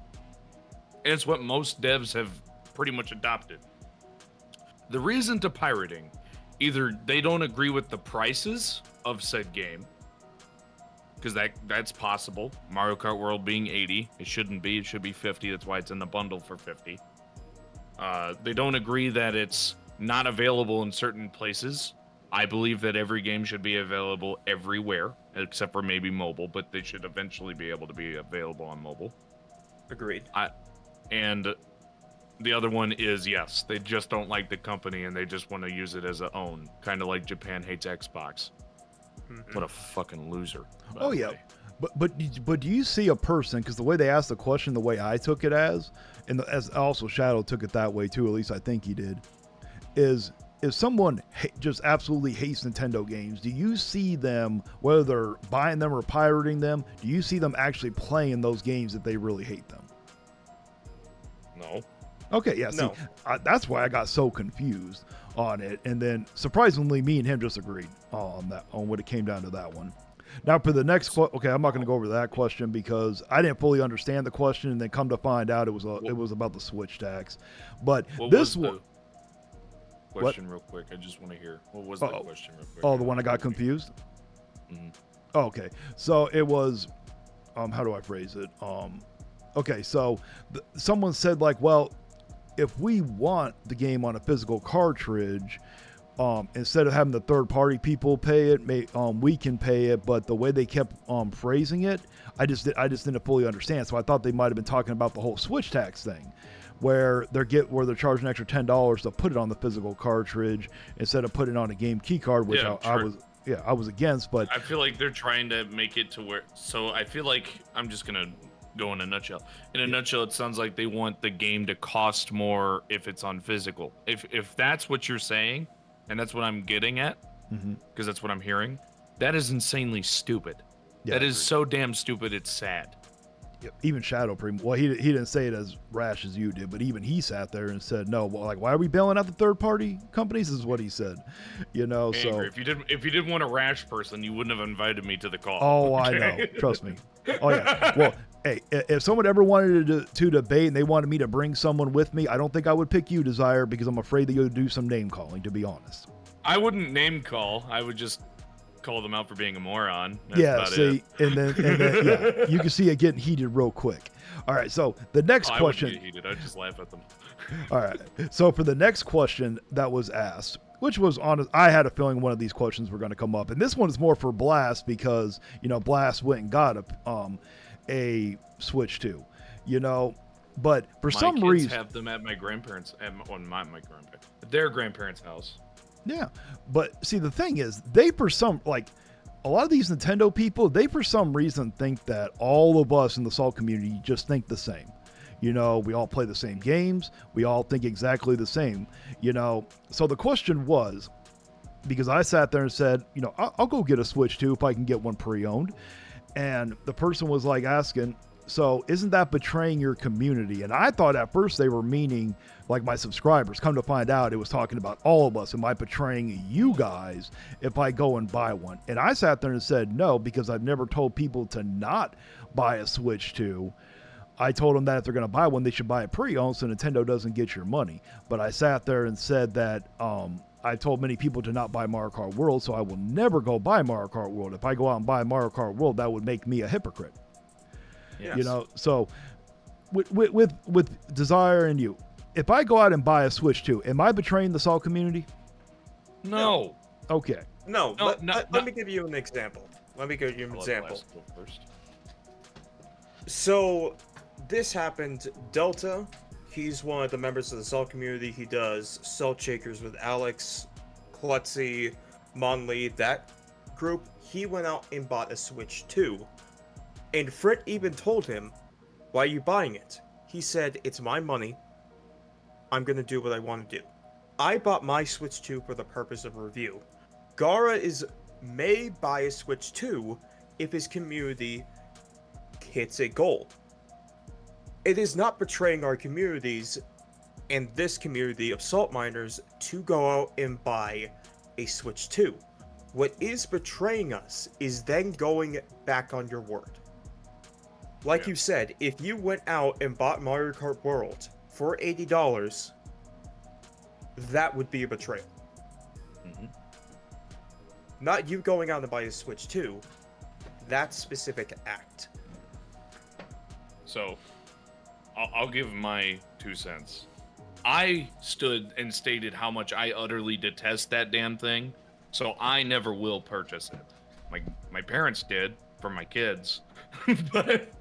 And it's what most devs have pretty much adopted. The reason to pirating, either they don't agree with the prices of said game, because that's possible. Mario Kart World being 80, it shouldn't be, it should be 50, that's why it's in the bundle for 50. They don't agree that it's not available in certain places. I believe that every game should be available everywhere, except for maybe mobile, but they should eventually be able to be available on mobile. Agreed. And the other one is, yes, they just don't like the company and they just want to use it as a own, kind of like Japan hates Xbox. Mm-hmm. What a fucking loser. by Oh the yeah, way. but do you see a person? Because the way they asked the question, the way I took it as, and as also Shadow took it that way too. At least I think he did. Is if someone just absolutely hates Nintendo games, do you see them, whether they're buying them or pirating them, do you see them actually playing those games if they really hate them? No. Okay, yeah. No. See, that's why I got so confused on it, and then surprisingly, me and him just agreed on that, on what it came down to that one. Now for the next okay, I'm not going to go over that question because I didn't fully understand the question, and then come to find out it was about the Switch tax. But What this was one, the question real quick? I just want to hear. What was the question real quick? oh, the one I got confused. Mhm. Oh, okay, so it was, how do I phrase it? Okay, so someone said like, well, if we want the game on a physical cartridge, instead of having the third-party people pay it, we can pay it. But the way they kept phrasing it, I just didn't fully understand. So I thought they might have been talking about the whole Switch tax thing, where they're charging an extra $10 to put it on the physical cartridge instead of putting it on a game key card, which I was against. But I feel like they're trying to make it to where. So I feel like I'm just gonna go in a nutshell. In a nutshell, it sounds like they want the game to cost more if it's on physical. If that's what you're saying, and that's what I'm getting at, because that's what I'm hearing, that is insanely stupid. Yeah, that I is agree. so damn stupid. It's sad. even Shadow well, he didn't say it as rash as you did, but even he sat there and said, no, well, like, why are we bailing out the third-party companies? Is what he said, so. Angry. If you didn't want a rash person, you wouldn't have invited me to the call. Oh, I know. Trust me. Oh, yeah. Well, hey, if someone ever wanted to debate and they wanted me to bring someone with me, I don't think I would pick you, Desire, because I'm afraid that you'll do some name calling, to be honest. I wouldn't name call. I would just call them out for being a moron. That's Yeah, about see, it. and then yeah, you can see it getting heated real quick. All right, so the next I question. wouldn't get heated. I'd just laugh at them. All right, so for the next question that was asked, which was honest, I had a feeling one of these questions were going to come up, and this one is more for Blast because Blast went and got a Switch 2, but for some kids reason have them at my grandparents' their grandparents' house. Yeah, but see, the thing is, they for some, like, a lot of these Nintendo people, they for some reason think that all of us in the Salt community just think the same. We all play the same games. We all think exactly the same. So the question was, because I sat there and said, I'll go get a Switch 2 if I can get one pre-owned. And the person was like asking, So isn't that betraying your community? And I thought at first they were meaning like my subscribers. Come to find out, it was talking about all of us. Am I betraying you guys if I go and buy one? And I sat there and said no, because I've never told people to not buy a Switch 2. I told them that if they're going to buy one, they should buy it pre-owned so Nintendo doesn't get your money. But I sat there and said that I told many people to not buy Mario Kart World, so I will never go buy Mario Kart World. If I go out and buy Mario Kart World, that would make me a hypocrite. Yes. You know, so with Desire and you, if I go out and buy a Switch 2, am I betraying the Salt community? No. Okay. No, No, let me give you an example. Let me give you an I'll let example. Wes go first. So, this happened. Delta, he's one of the members of the Salt community. He does Salt Shakers with Alex, Klutzy, Monley, that group. He went out and bought a Switch 2. And Frit even told him, "Why are you buying it?" He said, "It's my money. I'm gonna do what I want to do." I bought my Switch 2 for the purpose of review. Gara may buy a Switch 2 if his community hits a goal. It is not betraying our communities and this community of salt miners to go out and buy a Switch 2. What is betraying us is then going back on your word. Like you said, if you went out and bought Mario Kart World for $80, that would be a betrayal. Mm-hmm. Not you going out and buy a Switch 2, that specific act. So, I'll give my 2 cents. I stood and stated how much I utterly detest that damn thing, so I never will purchase it. My parents did for my kids, but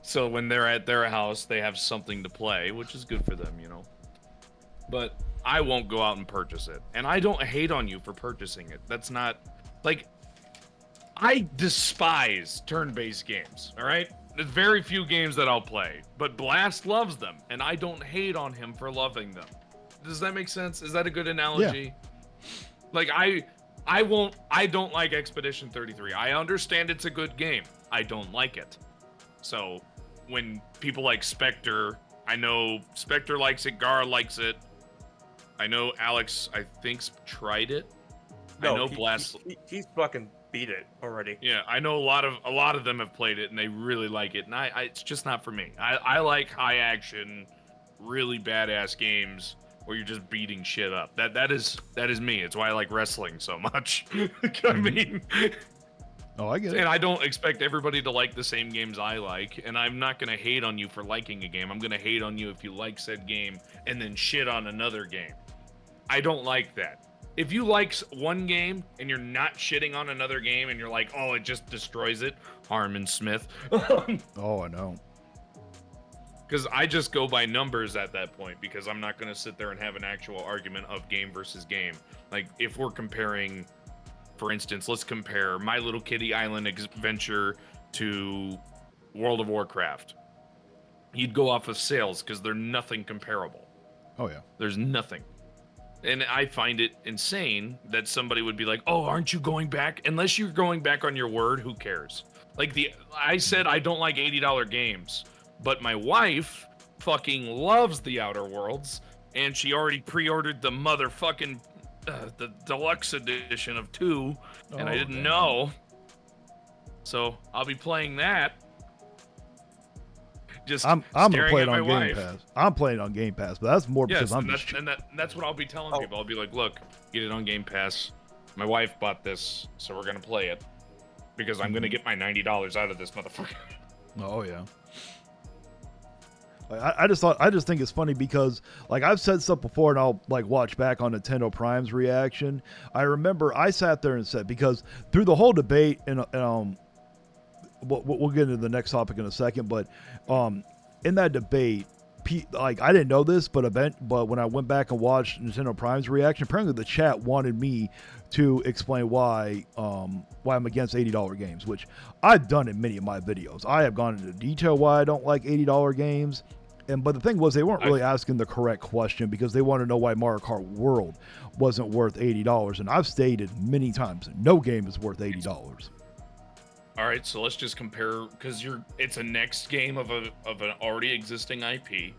so when they're at their house, they have something to play, which is good for them, you know. But I won't go out and purchase it, and I don't hate on you for purchasing it. That's not like I despise turn-based games. All right. There's very few games that I'll play, but Blast loves them, and I don't hate on him for loving them. Does that make sense? Is that a good analogy? Yeah. Like, I don't like Expedition 33. I understand it's a good game. I don't like it. So, when people like Spectre, I know Spectre likes it, Gar likes it. I know Alex, I think, tried it. No, I know Blast. He's fucking beat it already. Yeah, I know a lot of them have played it and they really like it, and I it's just not for me. I like high action, really badass games where you're just beating shit up. That is me. It's why I like wrestling so much. I mean, Oh, I get it. and I don't expect everybody to like the same games I like, and I'm not gonna hate on you for liking a game. I'm gonna hate on you if you like said game and then shit on another game. I don't like that. If you like one game and you're not shitting on another game and you're like, oh, it just destroys it, Harmon Smith. Oh, I know. Because I just go by numbers at that point, because I'm not going to sit there and have an actual argument of game versus game. Like, if we're comparing, for instance, let's compare My Little Kitty Island Adventure to World of Warcraft. You'd go off of sales because they're nothing comparable. Oh, yeah. There's nothing. And I find it insane that somebody would be like, oh, aren't you going back? Unless you're going back on your word, who cares? Like, I said I don't like $80 games, but my wife fucking loves the Outer Worlds, and she already pre-ordered the motherfucking the deluxe edition of 2, and I didn't know. So I'll be playing that. Just I'm gonna play it on Game wife. Pass. I'm playing it on Game Pass, but that's more because I'm just. That's what I'll be telling people. I'll be like, look, get it on Game Pass. My wife bought this, so we're gonna play it because I'm gonna get my $90 out of this motherfucker. Oh yeah. I just think it's funny because, like, I've said stuff before, and I'll like watch back on Nintendo Prime's reaction. I remember I sat there and said, because through the whole debate, and we'll get into the next topic in a second, but in that debate, like, I didn't know this, but when I went back and watched Nintendo Prime's reaction, apparently the chat wanted me to explain why I'm against $80 games, which I've done in many of my videos. I have gone into detail why I don't like $80 games, but the thing was, they weren't really asking the correct question, because they want to know why Mario Kart World wasn't worth $80, and I've stated many times no game is worth $80. All right, so let's just compare because it's a next game of an already existing IP.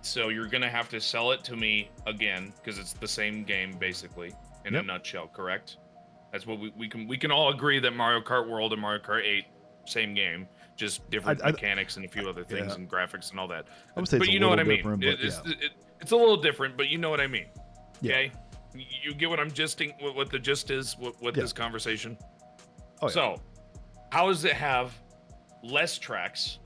So you're gonna have to sell it to me again because it's the same game basically in a nutshell, correct? That's what we can all agree that Mario Kart World and Mario Kart 8 same game, just different mechanics and a few other things and graphics and all that. I would say but it's you a know what I little mean. different, It's a little different, but you know what I mean. Yeah. Okay, you get what I'm gisting, what the gist is with this conversation. Oh, yeah. So, how does it have less tracks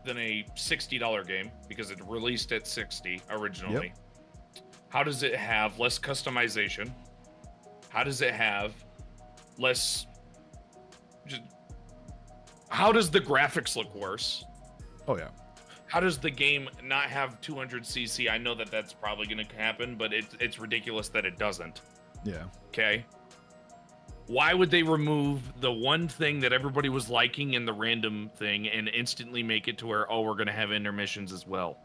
than a $60 game because it released at 60 originally? How does it have less customization? How does it have less? How does the graphics look worse? Oh yeah. How does the game not have 200cc? I know that that's probably going to happen, but it's ridiculous that it doesn't. Yeah. Okay. Why would they remove the one thing that everybody was liking in the random thing and instantly make it to where, oh, we're going to have intermissions as well?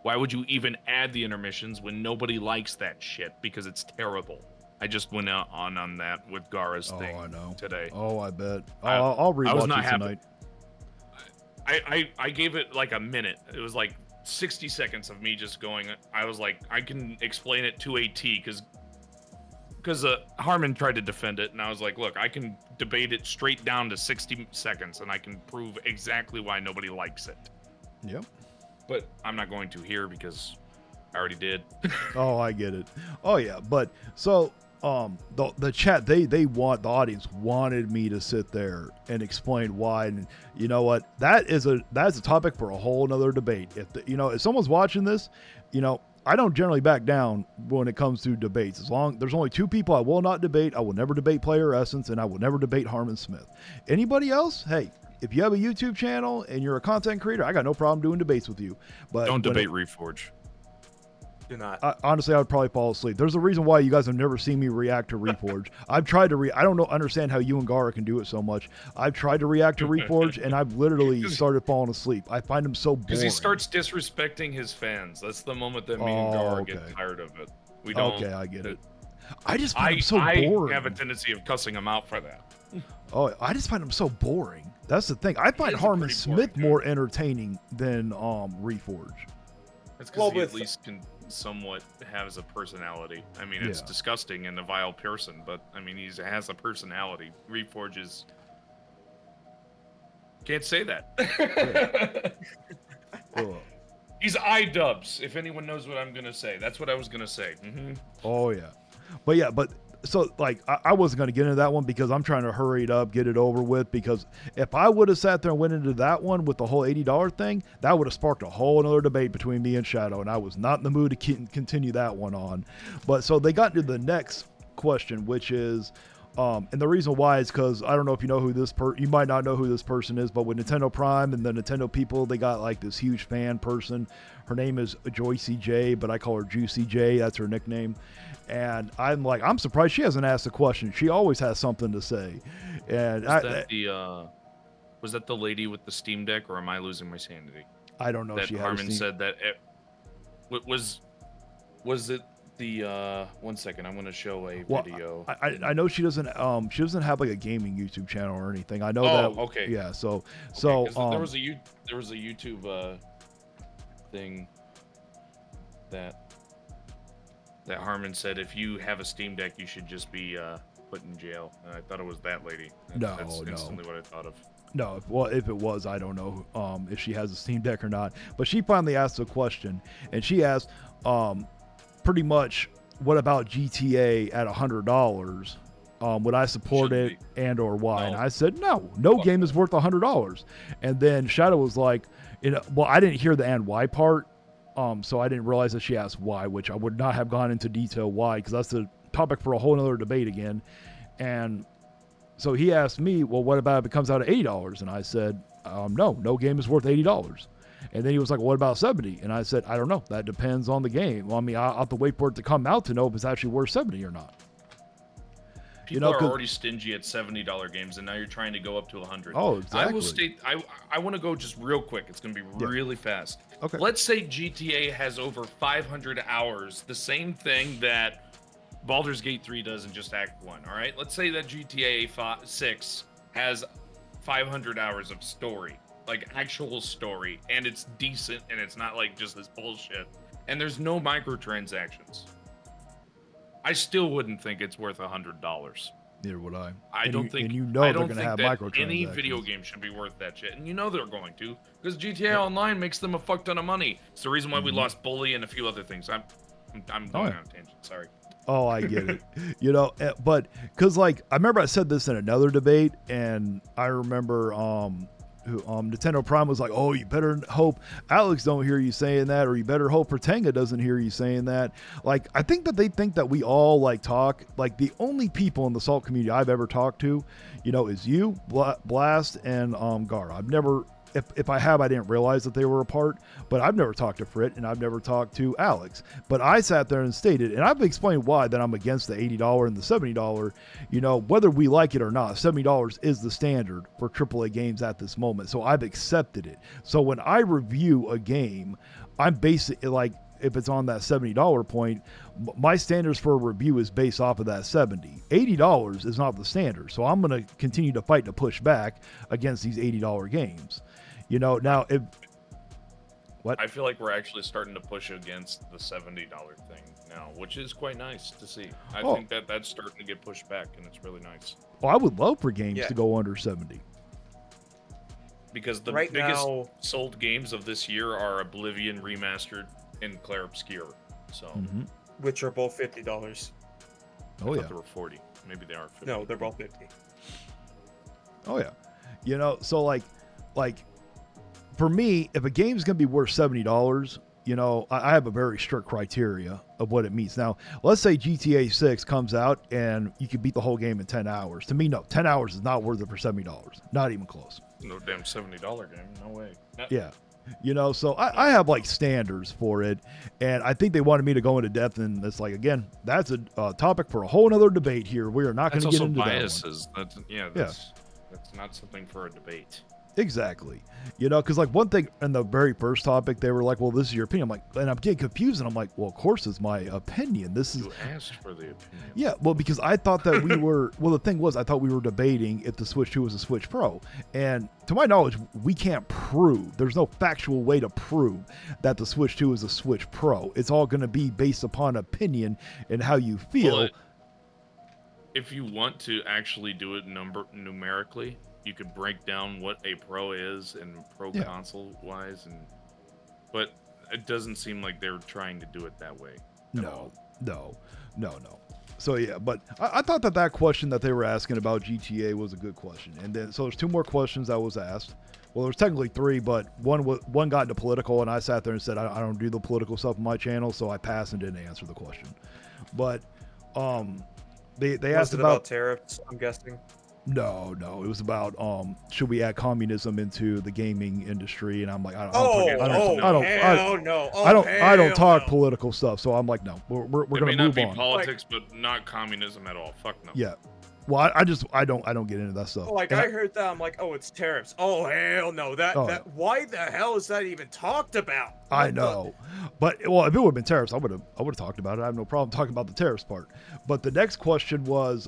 Why would you even add the intermissions when nobody likes that shit? Because it's terrible. I just went on that with Gara's thing today. Oh, I bet. I'll rewatch it tonight. I gave it like a minute. It was like 60 seconds of me just going. I was like, I can explain it to a T because Harmon tried to defend it, and I was like, look, I can debate it straight down to 60 seconds, and I can prove exactly why nobody likes it. Yep. But I'm not going to here because I already did. Oh, I get it. Oh yeah, but so the chat the audience wanted me to sit there and explain why, and you know what, that's a topic for a whole nother debate. If someone's watching this, I don't generally back down when it comes to debates. As long there's only two people I will not debate. I will never debate Player Essence, and I will never debate Harmon Smith. Anybody else, hey, if you have a YouTube channel and you're a content creator, I got no problem doing debates with you. But don't debate Reforge. Do not. Honestly, I would probably fall asleep. There's a reason why you guys have never seen me react to Reforge. I've tried to I don't understand how you and Gara can do it so much. I've tried to react to Reforge, and I've literally started falling asleep. I find him so boring. Because he starts disrespecting his fans. That's the moment that me and Gara get tired of it. We don't. Okay, I get it. I just find him so boring. I have a tendency of cussing him out for that. Oh, I just find him so boring. That's the thing. I find Harmon Smith more entertaining than Reforge. That's because he at least can somewhat has a personality. I mean, it's disgusting and a vile person, but I mean, he has a personality. Reforge is... Can't say that. He's iDubbbz, if anyone knows what I'm gonna say. That's what I was gonna say. Mm-hmm. Oh yeah, but so like I wasn't gonna get into that one because I'm trying to hurry it up, get it over with. Because if I would have sat there and went into that one with the whole $80 thing, that would have sparked a whole another debate between me and Shadow, and I was not in the mood to continue that one on. But so they got into the next question, which is. And the reason why is because I don't know if you know who you might not know who this person is, but with Nintendo Prime and the Nintendo people, they got like this huge fan person. Her name is Joycey J, but I call her Juicy J. That's her nickname. And I'm surprised she hasn't asked a question. She always has something to say. And was that the lady with the Steam Deck, or am I losing my sanity? I don't know. That Harmon said that was it. One second, I'm gonna show a video. I know she doesn't have like a gaming YouTube channel or anything. I know that. Okay. Yeah. So there was a YouTube thing that Harmon said if you have a Steam Deck you should just be put in jail. And I thought it was that lady. That's instantly what I thought of. No, well, if it was, I don't know if she has a Steam Deck or not. But she finally asked a question, and she asked. Pretty much, what about GTA at $100? Would I support it and or why? No. And I said, no game is worth $100. And then Shadow was like, well, I didn't hear the and why part. So I didn't realize that she asked why, which I would not have gone into detail why, because that's the topic for a whole other debate again. And so he asked me, well, what about if it comes out at $80? And I said, no game is worth $80. And then he was like, what about 70? And I said, I don't know. That depends on the game. Well, I mean, I'll have to wait for it to come out to know if it's actually worth 70 or not. People are already stingy at $70 games, and now you're trying to go up to 100. Oh, exactly. I will state, I want to go just real quick. It's going to be really fast. Okay. Let's say GTA has over 500 hours, the same thing that Baldur's Gate 3 does in just Act 1, all right? Let's say that GTA 6 has 500 hours of story, like actual story, and it's decent, and it's not like just this bullshit. And there's no microtransactions. I still wouldn't think it's worth $100. Neither would I. I And don't you, think. and you know I they're don't going to think have that microtransactions. any video game should be worth that shit, and you know they're going to, because GTA Online makes them a fuck ton of money. It's the reason why we lost Bully and a few other things. I'm going on a tangent. Sorry. Oh, I get it. You know, but because like I remember I said this in another debate, and I remember Nintendo Prime was like, "Oh, you better hope Alex don't hear you saying that, or you better hope Fritanga doesn't hear you saying that." Like, I think that they think that we all like talk. Like, the only people in the Salt community I've ever talked to, you know, is you, Blast, and Gara. I've never. If I have, I didn't realize that they were apart, but I've never talked to Frit and I've never talked to Alex. But I sat there and stated, and I've explained why that I'm against the $80 and the $70, you know, whether we like it or not. $70 is the standard for AAA games at this moment. So I've accepted it. So when I review a game, I'm basically like, if it's on that $70 point, my standards for a review is based off of that $70. $80 is not the standard. So I'm going to continue to fight to push back against these $80 games. You know, now if what I feel like we're actually starting to push against the $70 thing now, which is quite nice to see. I think that that's starting to get pushed back, and it's really nice. Well, I would love for games to go under 70. Because the Right biggest now- sold games of this year are Oblivion Remastered and Clair Obscur. So Which are both $50. Oh I yeah, thought they were 40. Maybe they are 50. No, they're both 50. oh yeah. You know, so like for me, if a game's gonna be worth $70, you know, I have a very strict criteria of what it means. Now, let's say GTA 6 comes out and you can beat the whole game in 10 hours. To me, no, 10 hours is not worth it for $70. Not even close. No damn $70 game. No way. Yeah. You know, so I have like standards for it, and I think they wanted me to go into depth, and it's like, again, that's a topic for a whole nother debate here. We are not going to get into biases. that one. That's not something for a debate. Exactly. You know, because like one thing in the very first topic, they were like, well, this is your opinion. I'm like, and I'm getting confused, and I'm like, well, of course it's my opinion. This is. You asked for the opinion. Yeah, well, because I thought that we were. Well, the thing was, I thought we were debating if the Switch 2 was a Switch Pro, and to my knowledge, we can't prove. There's no factual way to prove that the Switch 2 is a Switch Pro. It's all going to be based upon opinion and how you feel. Well, if you want to actually do it numerically, you could break down what a pro is and pro console wise, but it doesn't seem like they're trying to do it that way. No. So yeah, but I thought that question that they were asking about GTA was a good question. And then so there's two more questions that was asked. Well, there's technically three, but one got into political, and I sat there and said I don't do the political stuff on my channel, so I passed and didn't answer the question. But they asked about tariffs, I'm guessing. No, it was about should we add communism into the gaming industry? And I'm like, I don't talk political stuff, so I'm like, no, we're it gonna may move not be on. politics, but not communism at all. Fuck no. Yeah, well, I don't get into that stuff. Like I heard that, I'm like, oh, it's tariffs. Oh hell no, why the hell is that even talked about? I know, but well, if it would have been tariffs, I would have talked about it. I have no problem talking about the tariffs part. But the next question was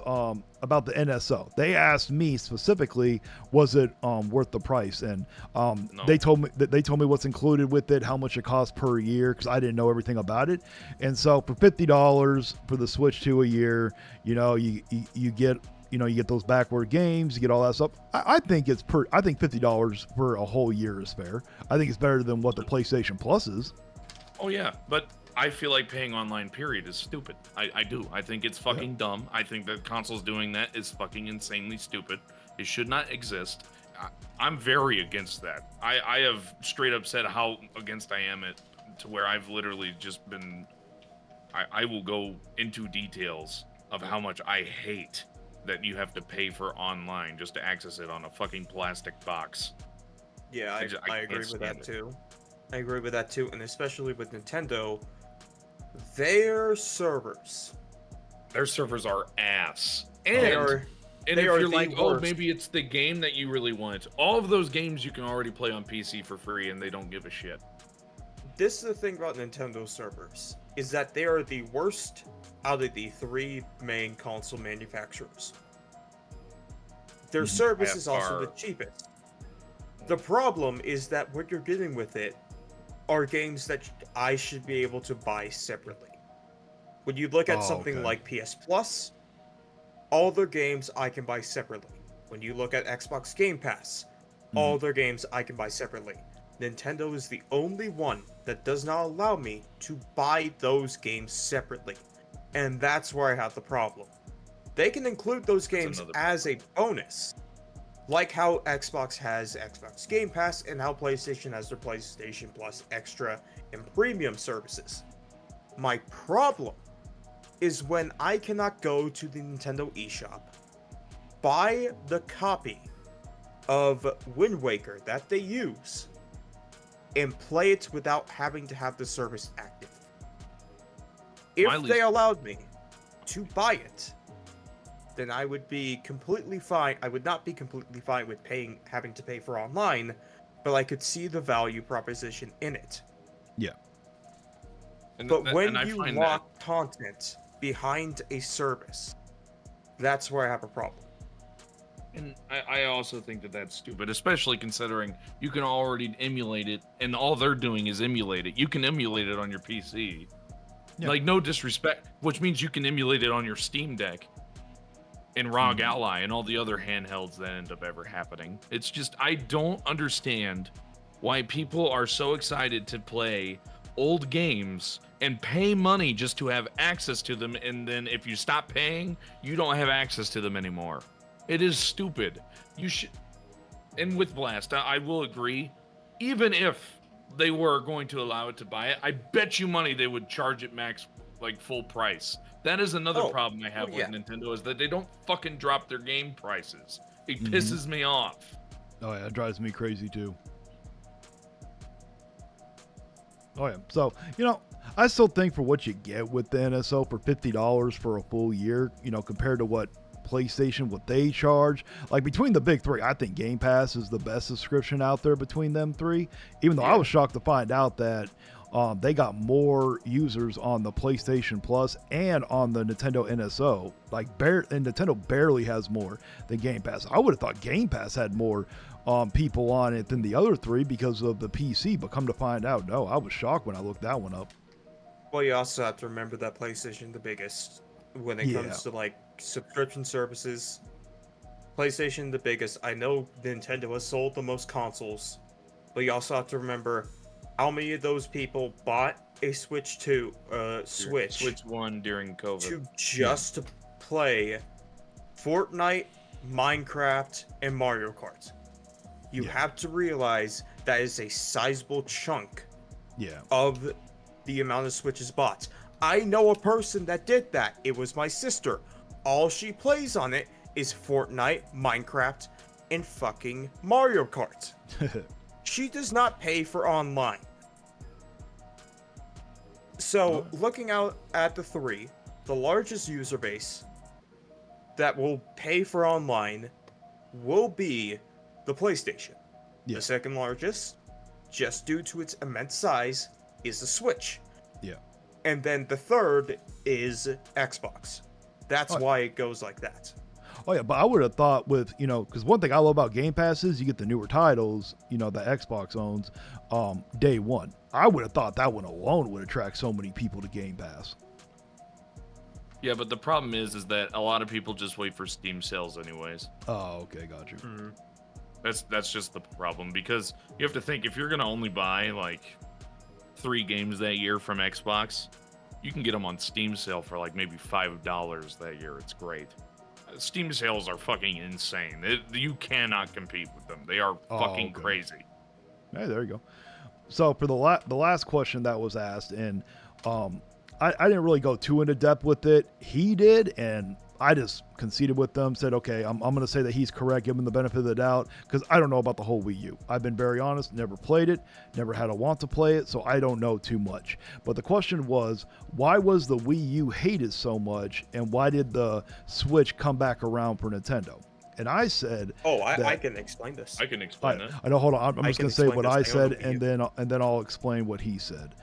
about the NSO. They asked me specifically, was it worth the price? And No. they told me what's included with it, how much it costs per year, because I didn't know everything about it. And so for $50 for the Switch 2 a year, you know, you get. You know, you get those backward games, you get all that stuff. I think $50 for a whole year is fair. I think it's better than what the PlayStation Plus is. Oh yeah, but I feel like paying online period is stupid. I do. I think it's fucking dumb. I think that consoles doing that is fucking insanely stupid. It should not exist. I'm very against that. I have straight up said how against I am to where I've literally just been. I will go into details of how much I hate that you have to pay for online just to access it on a fucking plastic box. Yeah, I agree with that too. I agree with that too, and especially with Nintendo, their servers are ass. And if they are you're the like, oh, worst. maybe it's the game that you really want, all of those games you can already play on PC for free, and they don't give a shit. This is the thing about Nintendo servers, is that they are the worst out of the three main console manufacturers. Their service is also far. the cheapest. The problem is that what you're getting with it are games that I should be able to buy separately. When you look at something like PS Plus, all their games I can buy separately. When you look at Xbox Game Pass, all their games I can buy separately. Nintendo is the only one that does not allow me to buy those games separately. And that's where I have the problem. They can include those games as a bonus, like how Xbox has Xbox Game Pass and how PlayStation has their PlayStation Plus Extra and Premium services. My problem is when I cannot go to the Nintendo eShop, buy the copy of Wind Waker that they use, and play it without having to have the service active. If they allowed me to buy it, then I would be completely fine. I would not be completely fine with having to pay for online, but I could see the value proposition in it. Yeah. But when you lock content behind a service, that's where I have a problem. And I also think that that's stupid, especially considering you can already emulate it, and all they're doing is emulate it. You can emulate it on your PC. Yeah. Like, no disrespect, which means you can emulate it on your Steam Deck and ROG Ally and all the other handhelds that end up ever happening. It's just, I don't understand why people are so excited to play old games and pay money just to have access to them, and then if you stop paying, you don't have access to them anymore. It is stupid. You should, and with Blast, I will agree, even if they were going to allow it to buy it, I bet you money they would charge it max, like, full price. That is another problem I have with Nintendo, is that they don't fucking drop their game prices. It pisses me off. Oh yeah, it drives me crazy too. Oh yeah, so, you know, I still think for what you get with the NSO for $50 for a full year, you know, compared to what PlayStation, what they charge, like between the big three, I think Game Pass is the best subscription out there between them three, even though I was shocked to find out that they got more users on the PlayStation Plus and on the Nintendo NSO. Like, and Nintendo barely has more than Game Pass. I would have thought Game Pass had more people on it than the other three because of the PC, but come to find out, no, I was shocked when I looked that one up. Well, you also have to remember that PlayStation the biggest when it comes to, like, subscription services. PlayStation the biggest. I know Nintendo has sold the most consoles, but you also have to remember how many of those people bought a Switch 2, Switch 1 during COVID to just play Fortnite, Minecraft, and Mario Kart. You have to realize that is a sizable chunk of the amount of Switches bought. I know a person that did that. It was my sister. All she plays on it is Fortnite, Minecraft, and fucking Mario Kart. She does not pay for online. So, looking out at the three, the largest user base that will pay for online will be the PlayStation. The second largest, just due to its immense size, is the Switch. And then the third is Xbox. That's why it goes like that. Oh yeah, but I would have thought with, you know, because one thing I love about Game Pass is you get the newer titles, you know, that Xbox owns day one. I would have thought that one alone would attract so many people to Game Pass. Yeah, but the problem is that a lot of people just wait for Steam sales anyways. Oh, okay, got you. That's just the problem, because you have to think, if you're gonna only buy like 3 games that year from Xbox, you can get them on Steam sale for like maybe $5 that year. It's great. Steam sales are fucking insane. You cannot compete with them. They are fucking crazy. Hey, there you go. So for the last question that was asked, and I didn't really go too into depth with it. He did, and I just conceded with them, said, okay, I'm going to say that he's correct, give him the benefit of the doubt, because I don't know about the whole Wii U. I've been very honest, never played it, never had a want to play it, so I don't know too much. But the question was, why was the Wii U hated so much, and why did the Switch come back around for Nintendo? And I said, I can explain this. I can explain it. I know. Hold on. I'm just going to say what I said, and then I'll explain what he said.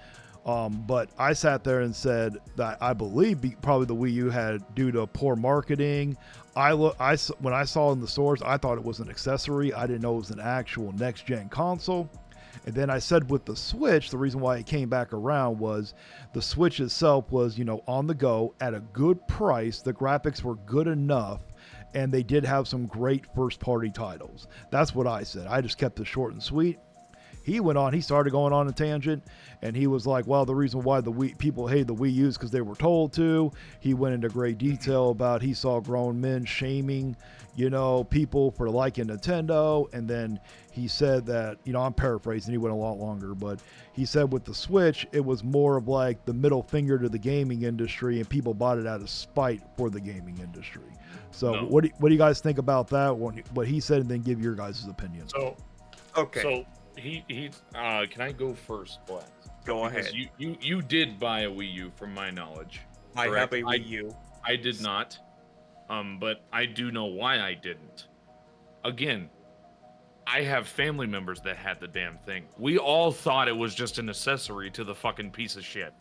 But I sat there and said that I believe probably the Wii U had due to poor marketing. When I saw it in the stores, I thought it was an accessory. I didn't know it was an actual next gen console. And then I said with the Switch, the reason why it came back around was the Switch itself was, on the go at a good price. The graphics were good enough, and they did have some great first party titles. That's what I said. I just kept it short and sweet. He started going on a tangent, and he was like, well, the reason why people hate the Wii U is because they were told to. He went into great detail about he saw grown men shaming, people for liking Nintendo. And then he said that, I'm paraphrasing, he went a lot longer, but he said with the Switch, it was more of like the middle finger to the gaming industry, and people bought it out of spite for the gaming industry. So what do you guys think about that? What he said, and then give your guys' opinion. Okay. So he can I go first, Black? Go because ahead. You did buy a Wii U from my knowledge. I correct? have a Wii U. I did not. But I do know why I didn't. Again, I have family members that had the damn thing. We all thought it was just an accessory to the fucking piece of shit.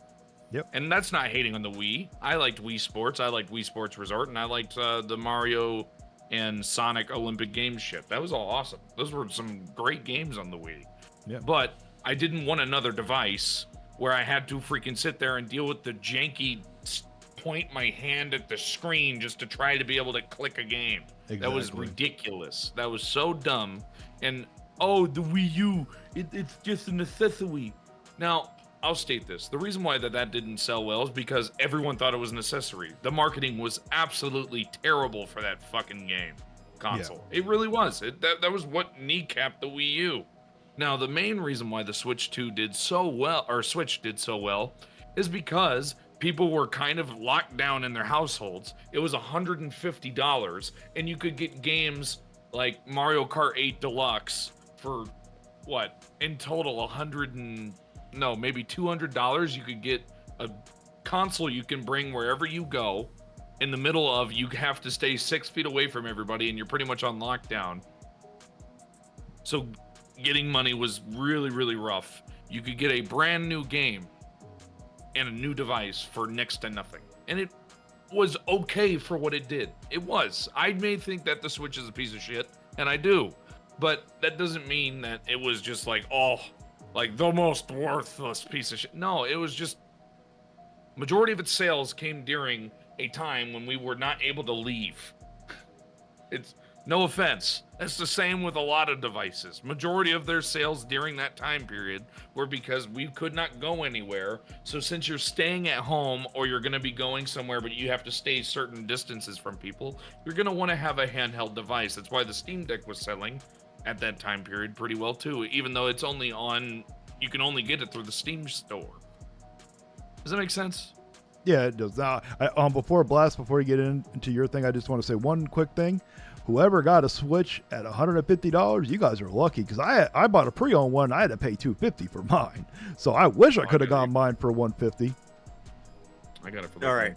Yep. And that's not hating on the Wii. I liked Wii Sports. I liked Wii Sports Resort, and I liked the Mario and Sonic Olympic Games shit. That was all awesome. Those were some great games on the Wii. Yeah. But I didn't want another device where I had to freaking sit there and deal with the janky point my hand at the screen just to try to be able to click a game. Exactly. That was ridiculous. That was so dumb. And the Wii U, it's just an accessory. Now, I'll state this. The reason why that didn't sell well is because everyone thought it was an accessory. The marketing was absolutely terrible for that fucking game console. Yeah. It really was. That was what kneecapped the Wii U. Now, the main reason why the Switch did so well is because people were kind of locked down in their households. It was $150, and you could get games like Mario Kart 8 Deluxe for in total maybe $200. You could get a console you can bring wherever you go. In the middle of, you have to stay 6 feet away from everybody, and you're pretty much on lockdown. So getting money was really, really rough. You could get a brand new game and a new device for next to nothing. And it was okay for what it did. It was. I may think that the Switch is a piece of shit, and I do. But that doesn't mean that it was just like the most worthless piece of shit. No, it was just majority of its sales came during a time when we were not able to leave. It's no offense. That's the same with a lot of devices. Majority of their sales during that time period were because we could not go anywhere. So since you're staying at home or you're going to be going somewhere, but you have to stay certain distances from people, you're going to want to have a handheld device. That's why the Steam Deck was selling at that time period pretty well too, even though it's only you can only get it through the Steam store. Does that make sense? Yeah, it does. Now, before you get into your thing, I just want to say one quick thing. Whoever got a Switch at $150, you guys are lucky, because I bought a pre-owned one. I had to pay $250 for mine, so I wish I could have gotten mine for $150. I got it for all right.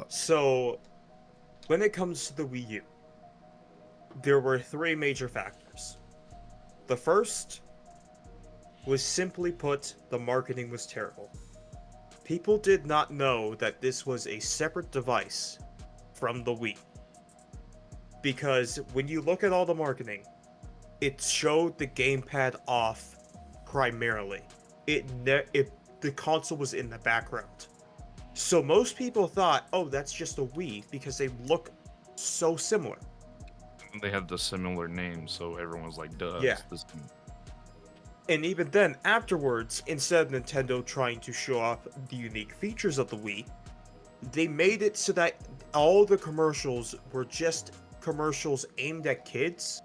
So, when it comes to the Wii U, there were 3 major factors. The first was, simply put, the marketing was terrible. People did not know that this was a separate device from the Wii. Because when you look at all the marketing, it showed the gamepad off primarily. The console was in the background. So most people thought, oh, that's just a Wii, because they look so similar. They have the similar names, so everyone's like, duh. Yeah. And even then, afterwards, instead of Nintendo trying to show off the unique features of the Wii, they made it so that all the commercials were just commercials aimed at kids.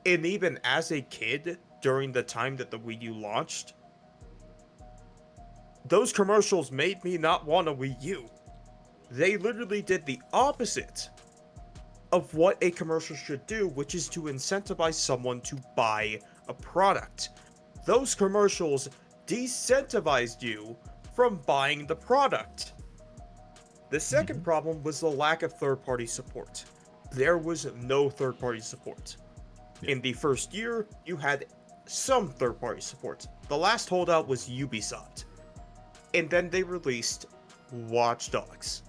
And even as a kid, during the time that the Wii U launched, those commercials made me not want a Wii U. They literally did the opposite of what a commercial should do, which is to incentivize someone to buy a product. Those commercials decentivized you from buying the product. The second problem was the lack of third-party support. There was no third-party support. In the first year, you had some third-party support. The last holdout was Ubisoft. And then they released Watch Dogs.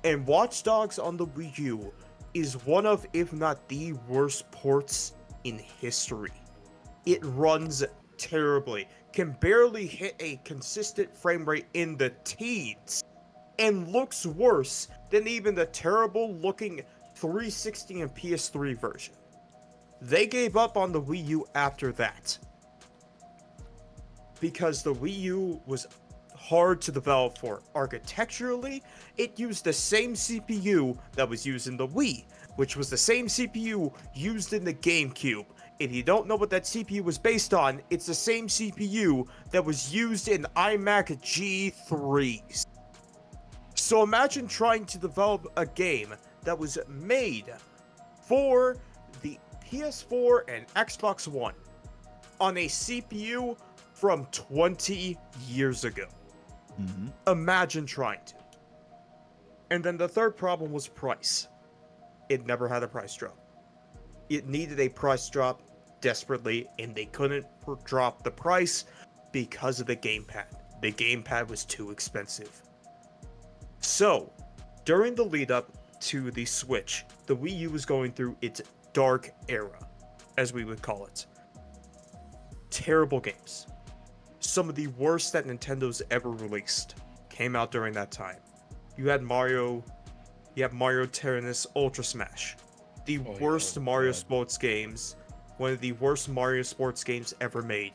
And Watch Dogs on the Wii U is one of, if not the worst ports in history. It runs terribly, can barely hit a consistent frame rate in the teens, and looks worse than even the terrible looking 360 and PS3 version. They gave up on the Wii U after that, because the Wii U was hard to develop for. Architecturally, it used the same CPU that was used in the Wii, which was the same CPU used in the GameCube. If you don't know what that CPU was based on, it's the same CPU that was used in iMac G3s. So imagine trying to develop a game that was made for the PS4 and Xbox One on a CPU from 20 years ago. Imagine trying to. And then the third problem was price. It never had a price drop. It needed a price drop desperately, and they couldn't drop the price because of the gamepad. The gamepad was too expensive. So, during the lead up to the Switch, the Wii U was going through its dark era, as we would call it. Terrible games. Some of the worst that Nintendo's ever released came out during that time. You have Mario Tennis Ultra Smash, the worst Mario sports games, one of the worst Mario sports games ever made.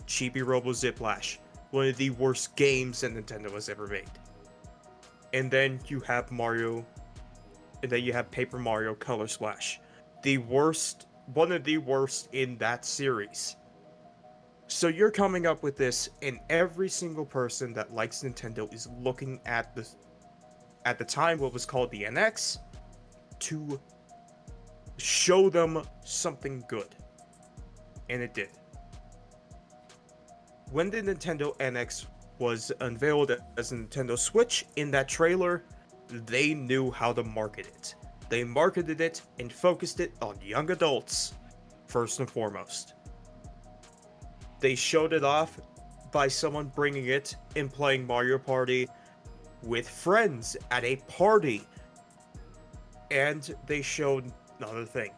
Chibi Robo Ziplash, one of the worst games that Nintendo has ever made. And then you have Paper Mario Color Splash, one of the worst in that series. So you're coming up with this, and every single person that likes Nintendo is looking at the time what was called the NX to show them something good. And it did. When the Nintendo NX was unveiled as a Nintendo Switch, in that trailer, they knew how to market it. They marketed it and focused it on young adults, first and foremost. They showed it off by someone bringing it and playing Mario Party with friends at a party. And they showed another thing.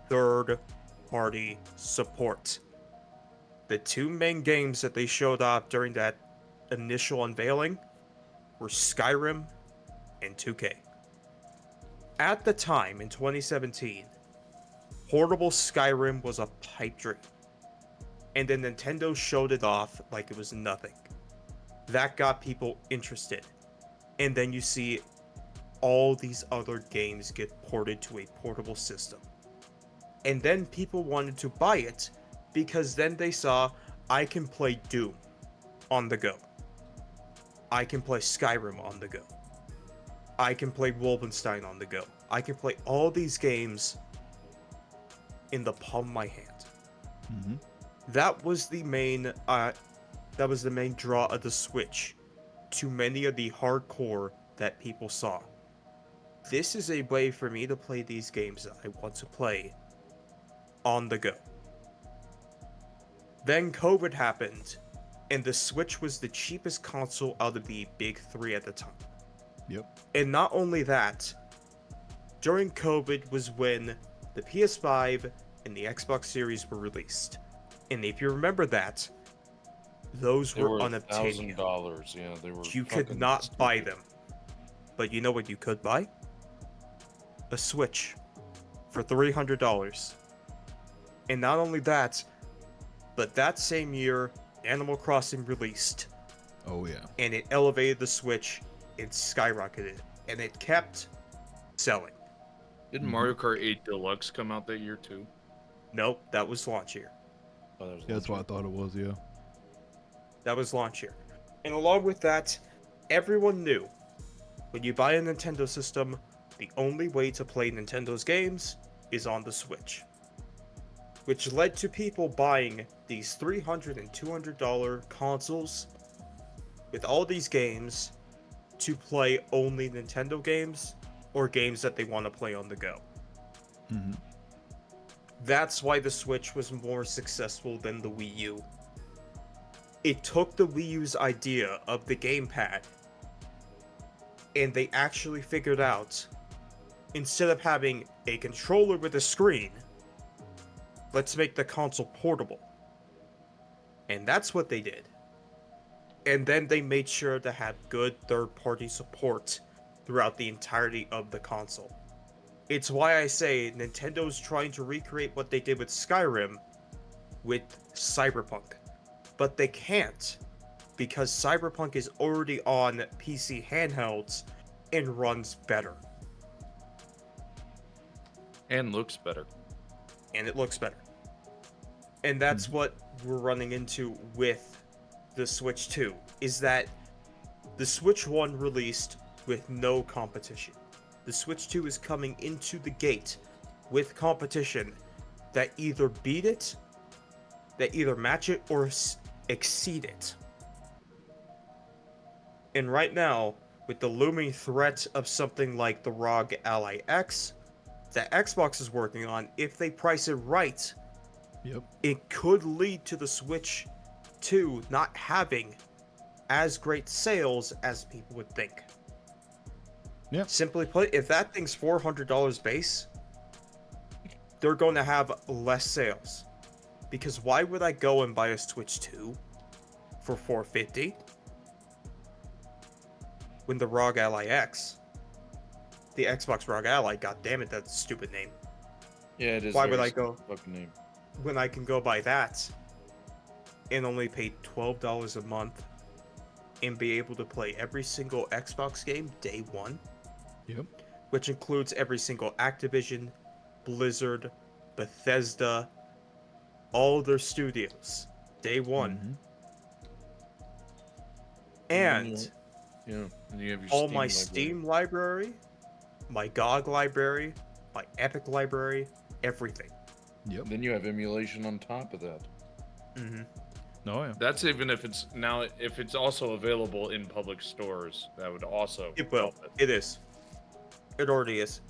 Third-party support. The two main games that they showed off during that initial unveiling were Skyrim and 2K. At the time, in 2017, portable Skyrim was a pipe dream. And then Nintendo showed it off like it was nothing. That got people interested. And then you see all these other games get ported to a portable system. And then people wanted to buy it because then they saw, I can play Doom on the go. I can play Skyrim on the go. I can play Wolfenstein on the go. I can play all these games in the palm of my hand. Mm-hmm. That was the main draw of the Switch to many of the hardcore that people saw. This is a way for me to play these games that I want to play on the go. Then COVID happened, and the Switch was the cheapest console out of the big three at the time. Yep. And not only that, during COVID was when the PS5 and the Xbox Series were released. And if you remember that, those were unobtainium. $1,000. Yeah, they were. You could not buy them. But you know what you could buy? A Switch for $300. And not only that, but that same year, Animal Crossing released. Oh yeah. And it elevated the Switch, it skyrocketed, and it kept selling. Didn't Mario Kart 8 Deluxe come out that year too? Nope, that was launch year. Oh, that was Yeah, that's what I thought it was, yeah. That was launch year. And along with that, everyone knew when you buy a Nintendo system, the only way to play Nintendo's games is on the Switch. Which led to people buying these $300 and $200 consoles with all these games to play only Nintendo games or games that they want to play on the go. Mm-hmm. That's why the Switch was more successful than the Wii U. it took the Wii U's idea of the gamepad, and they actually figured out, instead of having a controller with a screen, let's make the console portable. And that's what they did. And then they made sure to have good third-party support throughout the entirety of the console. It's why I say Nintendo's trying to recreate what they did with Skyrim with Cyberpunk. But they can't, because Cyberpunk is already on PC handhelds and runs better. And looks better. And it looks better. And that's what we're running into with the Switch 2, is that the Switch 1 released with no competition. The Switch 2 is coming into the gate with competition that either beat it, that either match it, or exceed it. And right now, with the looming threat of something like the ROG Ally X that Xbox is working on, if they price it right, it could lead to the Switch 2 not having as great sales as people would think. Yeah. Simply put, if that thing's $400 base, they're going to have less sales. Because why would I go and buy a Switch 2 for $450 when the ROG Ally X, the Xbox ROG Ally, god damn it, that's a stupid name. Yeah, it is. Why would I go fucking name? when I can go buy that and only pay $12 a month and be able to play every single Xbox game day one? Yep. Which includes every single Activision, Blizzard, Bethesda, all their studios, day one. And and you have your all Steam my library. Steam library, my GOG library, my Epic library, everything. Yep. Then you have emulation on top of that. Oh yeah. That's even if it's now, if it's also available in public stores, that would also It will. help it. It is. It already is.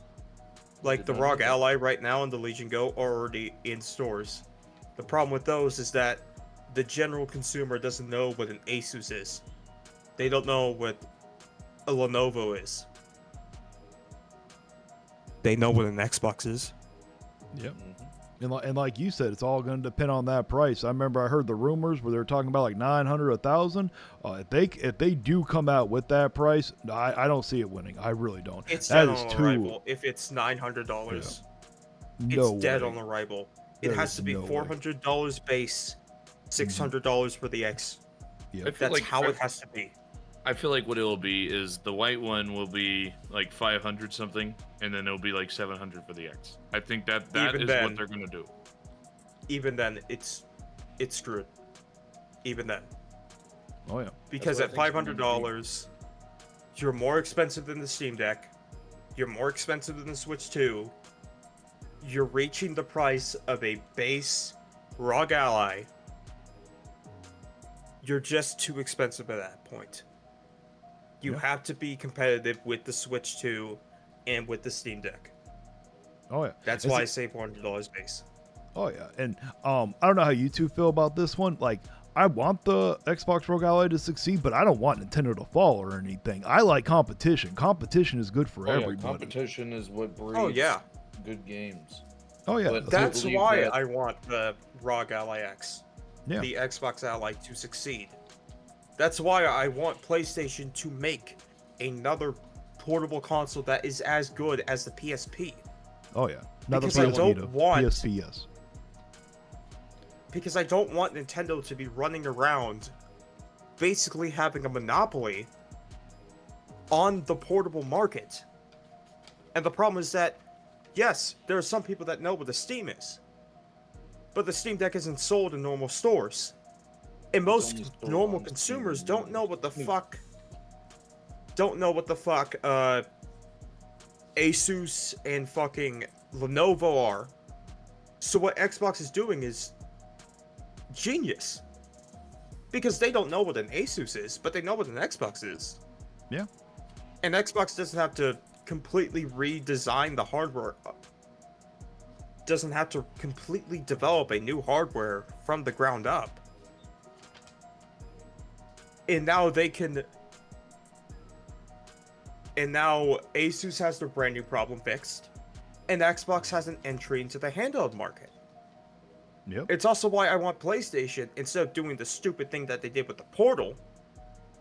Like the Did not ROG know that. Ally right now and the Legion Go are already in stores. The problem with those is that the general consumer doesn't know what an Asus is. They don't know what a Lenovo is. They know what an Xbox is. Yep. And like you said, it's all going to depend on that price. I remember I heard the rumors where they were talking about like 900, 1,000. If they do come out with that price, I don't see it winning. I really don't. It's that dead is on too. arrival. If it's $900, it's No dead way. on arrival. It There has is to be no way. $400 base, $600 for the X. Yep. I feel That's like how it has to be. I feel like what it will be is the white one will be like 500 something, and then it'll be like 700 for the X. I think that Even is then- what they're gonna do. Even then, it's screwed. Even then. Oh yeah. Because That's at what I think's gonna $500, you're more expensive than the Steam Deck. You're more expensive than the Switch 2. You're reaching the price of a base ROG Ally. You're just too expensive at that point. You Yeah. have to be competitive with the Switch 2 and with the Steam Deck. Oh yeah. That's Is why it- I say $400 base. Oh yeah, and I don't know how you two feel about this one. Like, I want the Xbox ROG Ally to succeed, but I don't want Nintendo to fall or anything. I like competition. Competition is good for everybody. Competition is what breeds Oh, yeah. good games. Oh yeah, But That's believe why that- I want the ROG Ally X. yeah. The Xbox Ally to succeed. That's why I want PlayStation to make another portable console that is as good as the PSP. Oh yeah. Not Because the I PS don't Vita. want- PSP, yes. Because I don't want Nintendo to be running around basically having a monopoly on the portable market. And the problem is that, yes, there are some people that know what the Steam is. But the Steam Deck isn't sold in normal stores. And most only sold normal on consumers Steam. don't know what the fuck Asus and fucking Lenovo are. So what Xbox is doing is genius. Because they don't know what an Asus is, but they know what an Xbox is. Yeah. And Xbox doesn't have to completely redesign the hardware. Doesn't have to completely develop a new hardware from the ground up. And now they can. And now Asus has their brand new problem fixed, and Xbox has an entry into the handheld market. Yep. It's also why I want PlayStation, instead of doing the stupid thing that they did with the Portal,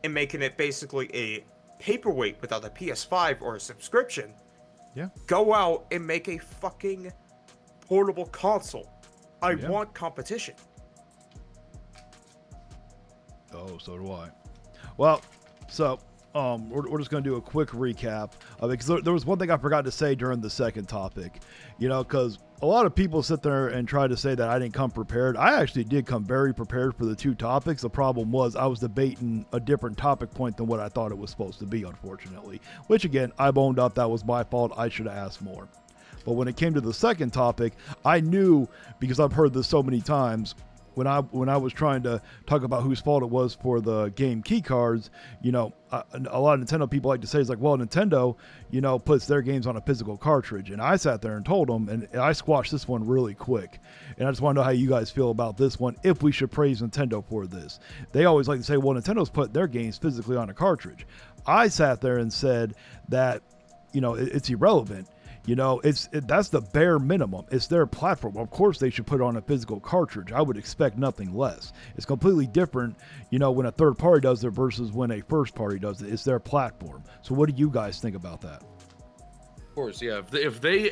and making it basically a paperweight without a PS5 or a subscription, Yeah. go out and make a fucking portable console. I Yeah. want competition. Oh, so do I. Well, so we're just going to do a quick recap of it, because there was one thing I forgot to say during the second topic, because a lot of people sit there and try to say that I didn't come prepared. I actually did come very prepared for the two topics. The problem was I was debating a different topic point than what I thought it was supposed to be, unfortunately, which again, I've owned up that was my fault. I should have asked more. But when it came to the second topic, I knew, because I've heard this so many times, when I was trying to talk about whose fault it was for the game key cards, a lot of Nintendo people like to say, it's like, well, Nintendo, puts their games on a physical cartridge. And I sat there and told them, and I squashed this one really quick. And I just want to know how you guys feel about this one, if we should praise Nintendo for this. They always like to say, well, Nintendo's put their games physically on a cartridge. I sat there and said that, it's irrelevant. That's the bare minimum. It's their platform. Of course, they should put it on a physical cartridge. I would expect nothing less. It's completely different, when a third party does it versus when a first party does it. It's their platform. So what do you guys think about that? Of course, yeah. If they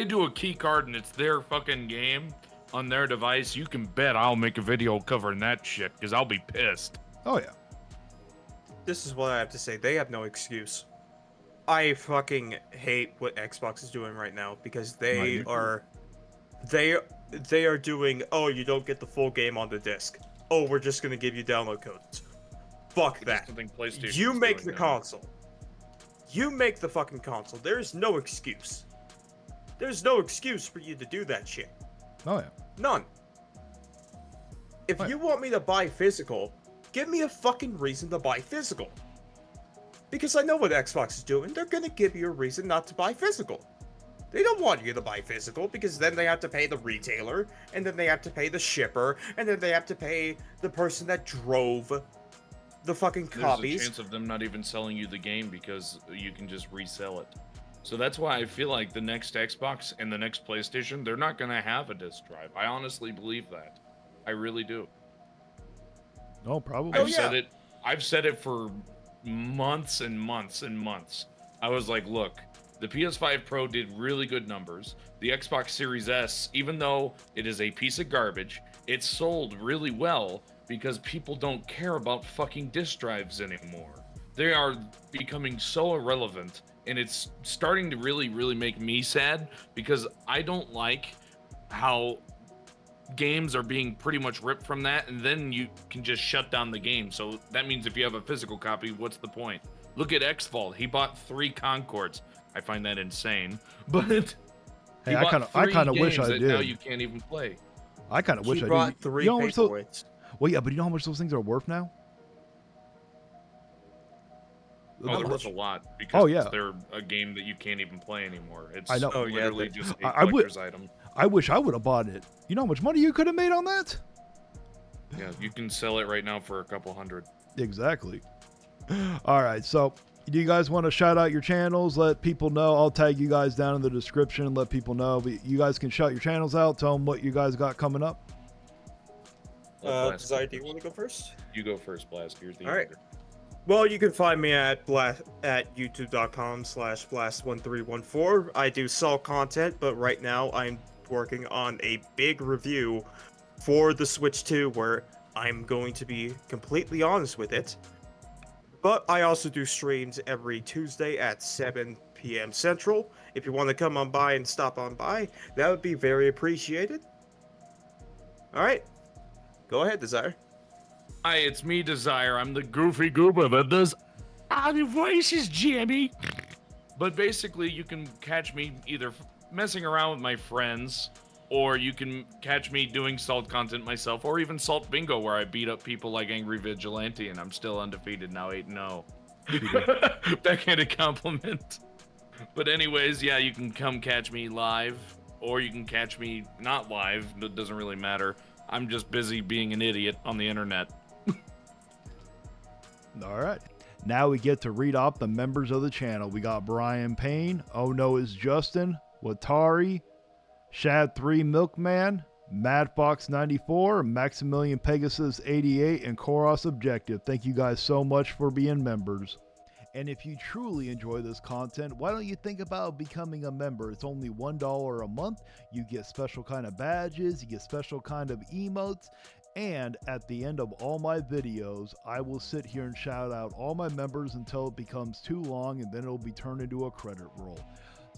do a key card and it's their fucking game on their device, you can bet I'll make a video covering that shit, because I'll be pissed. Oh, yeah. This is what I have to say. They have no excuse. I fucking hate what Xbox is doing right now, because they are doing, oh, you don't get the full game on the disc. Oh, we're just gonna give you download codes. Fuck that. You make the console. You make the fucking console. There's no excuse. There's no excuse for you to do that shit. Oh, yeah. None. If you want me to buy physical, give me a fucking reason to buy physical. Because I know what Xbox is doing. They're gonna give you a reason not to buy physical. They don't want you to buy physical, because then they have to pay the retailer, and then they have to pay the shipper, and then they have to pay the person that drove the fucking copies. There's a chance of them not even selling you the game, because you can just resell it. So that's why I feel like the next Xbox and the next PlayStation, they're not gonna have a disc drive. I honestly believe that. I really do. Oh, probably. I've said it for months and months and months. I was like, look, the PS5 Pro did really good numbers. The Xbox Series S, even though it is a piece of garbage, it sold really well because people don't care about fucking disk drives anymore. They are becoming so irrelevant, and it's starting to really, really make me sad, because I don't like how games are being pretty much ripped from that, and then you can just shut down the game. So that means if you have a physical copy, what's the point? Look at X-Fault. He bought 3 Concords. I find that insane. But hey, I kind of wish I did. Now you can't even play. I kind of wish I did. Bought 3 paperweights. Well, yeah, but you know how much those things are worth now? Oh, they're worth a lot, because oh, yeah. they're a game that you can't even play anymore. It's I know. literally just a collector's item. I wish I would have bought it. You know how much money you could have made on that? Yeah, you can sell it right now for a couple hundred. Exactly. All right, so do you guys want to shout out your channels? Let people know. I'll tag you guys down in the description and let people know. But you guys can shout your channels out. Tell them what you guys got coming up. Dezire, do you want to go first? You go first, Blast. You're the All right. editor. Well, you can find me at youtube.com/blast1314. I do sell content, but right now I'm working on a big review for the Switch 2, where I'm going to be completely honest with it. But I also do streams every Tuesday at 7 p.m. Central. If you want to come on by and stop on by, that would be very appreciated. Alright, go ahead, Dezire. Hi, it's me, Dezire. I'm the goofy goober that does all the voices, Jimmy. But basically, you can catch me either messing around with my friends, or you can catch me doing salt content myself, or even Salt Bingo, where I beat up people like Angry Vigilante, and I'm still undefeated now, 8-0. Backhanded compliment. But anyways, yeah, you can come catch me live, or you can catch me not live. It doesn't really matter. I'm just busy being an idiot on the internet. All right. Now we get to read off the members of the channel. We got Brian Payne, Oh No Is Justin, Watari, Shad3 Milkman, MadFox94, Maximilian Pegasus 88, and Koros Objective. Thank you guys so much for being members. And if you truly enjoy this content, why don't you think about becoming a member? It's only $1 a month. You get special kind of badges, you get special kind of emotes, and at the end of all my videos, I will sit here and shout out all my members until it becomes too long, and then it'll be turned into a credit roll.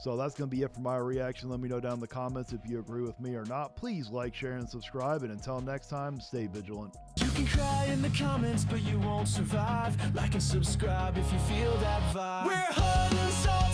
So that's going to be it for my reaction. Let me know down in the comments if you agree with me or not. Please like, share, and subscribe. And until next time, stay vigilant. You can cry in the comments, but you won't survive. Like and subscribe if you feel that vibe. We're hard and soft.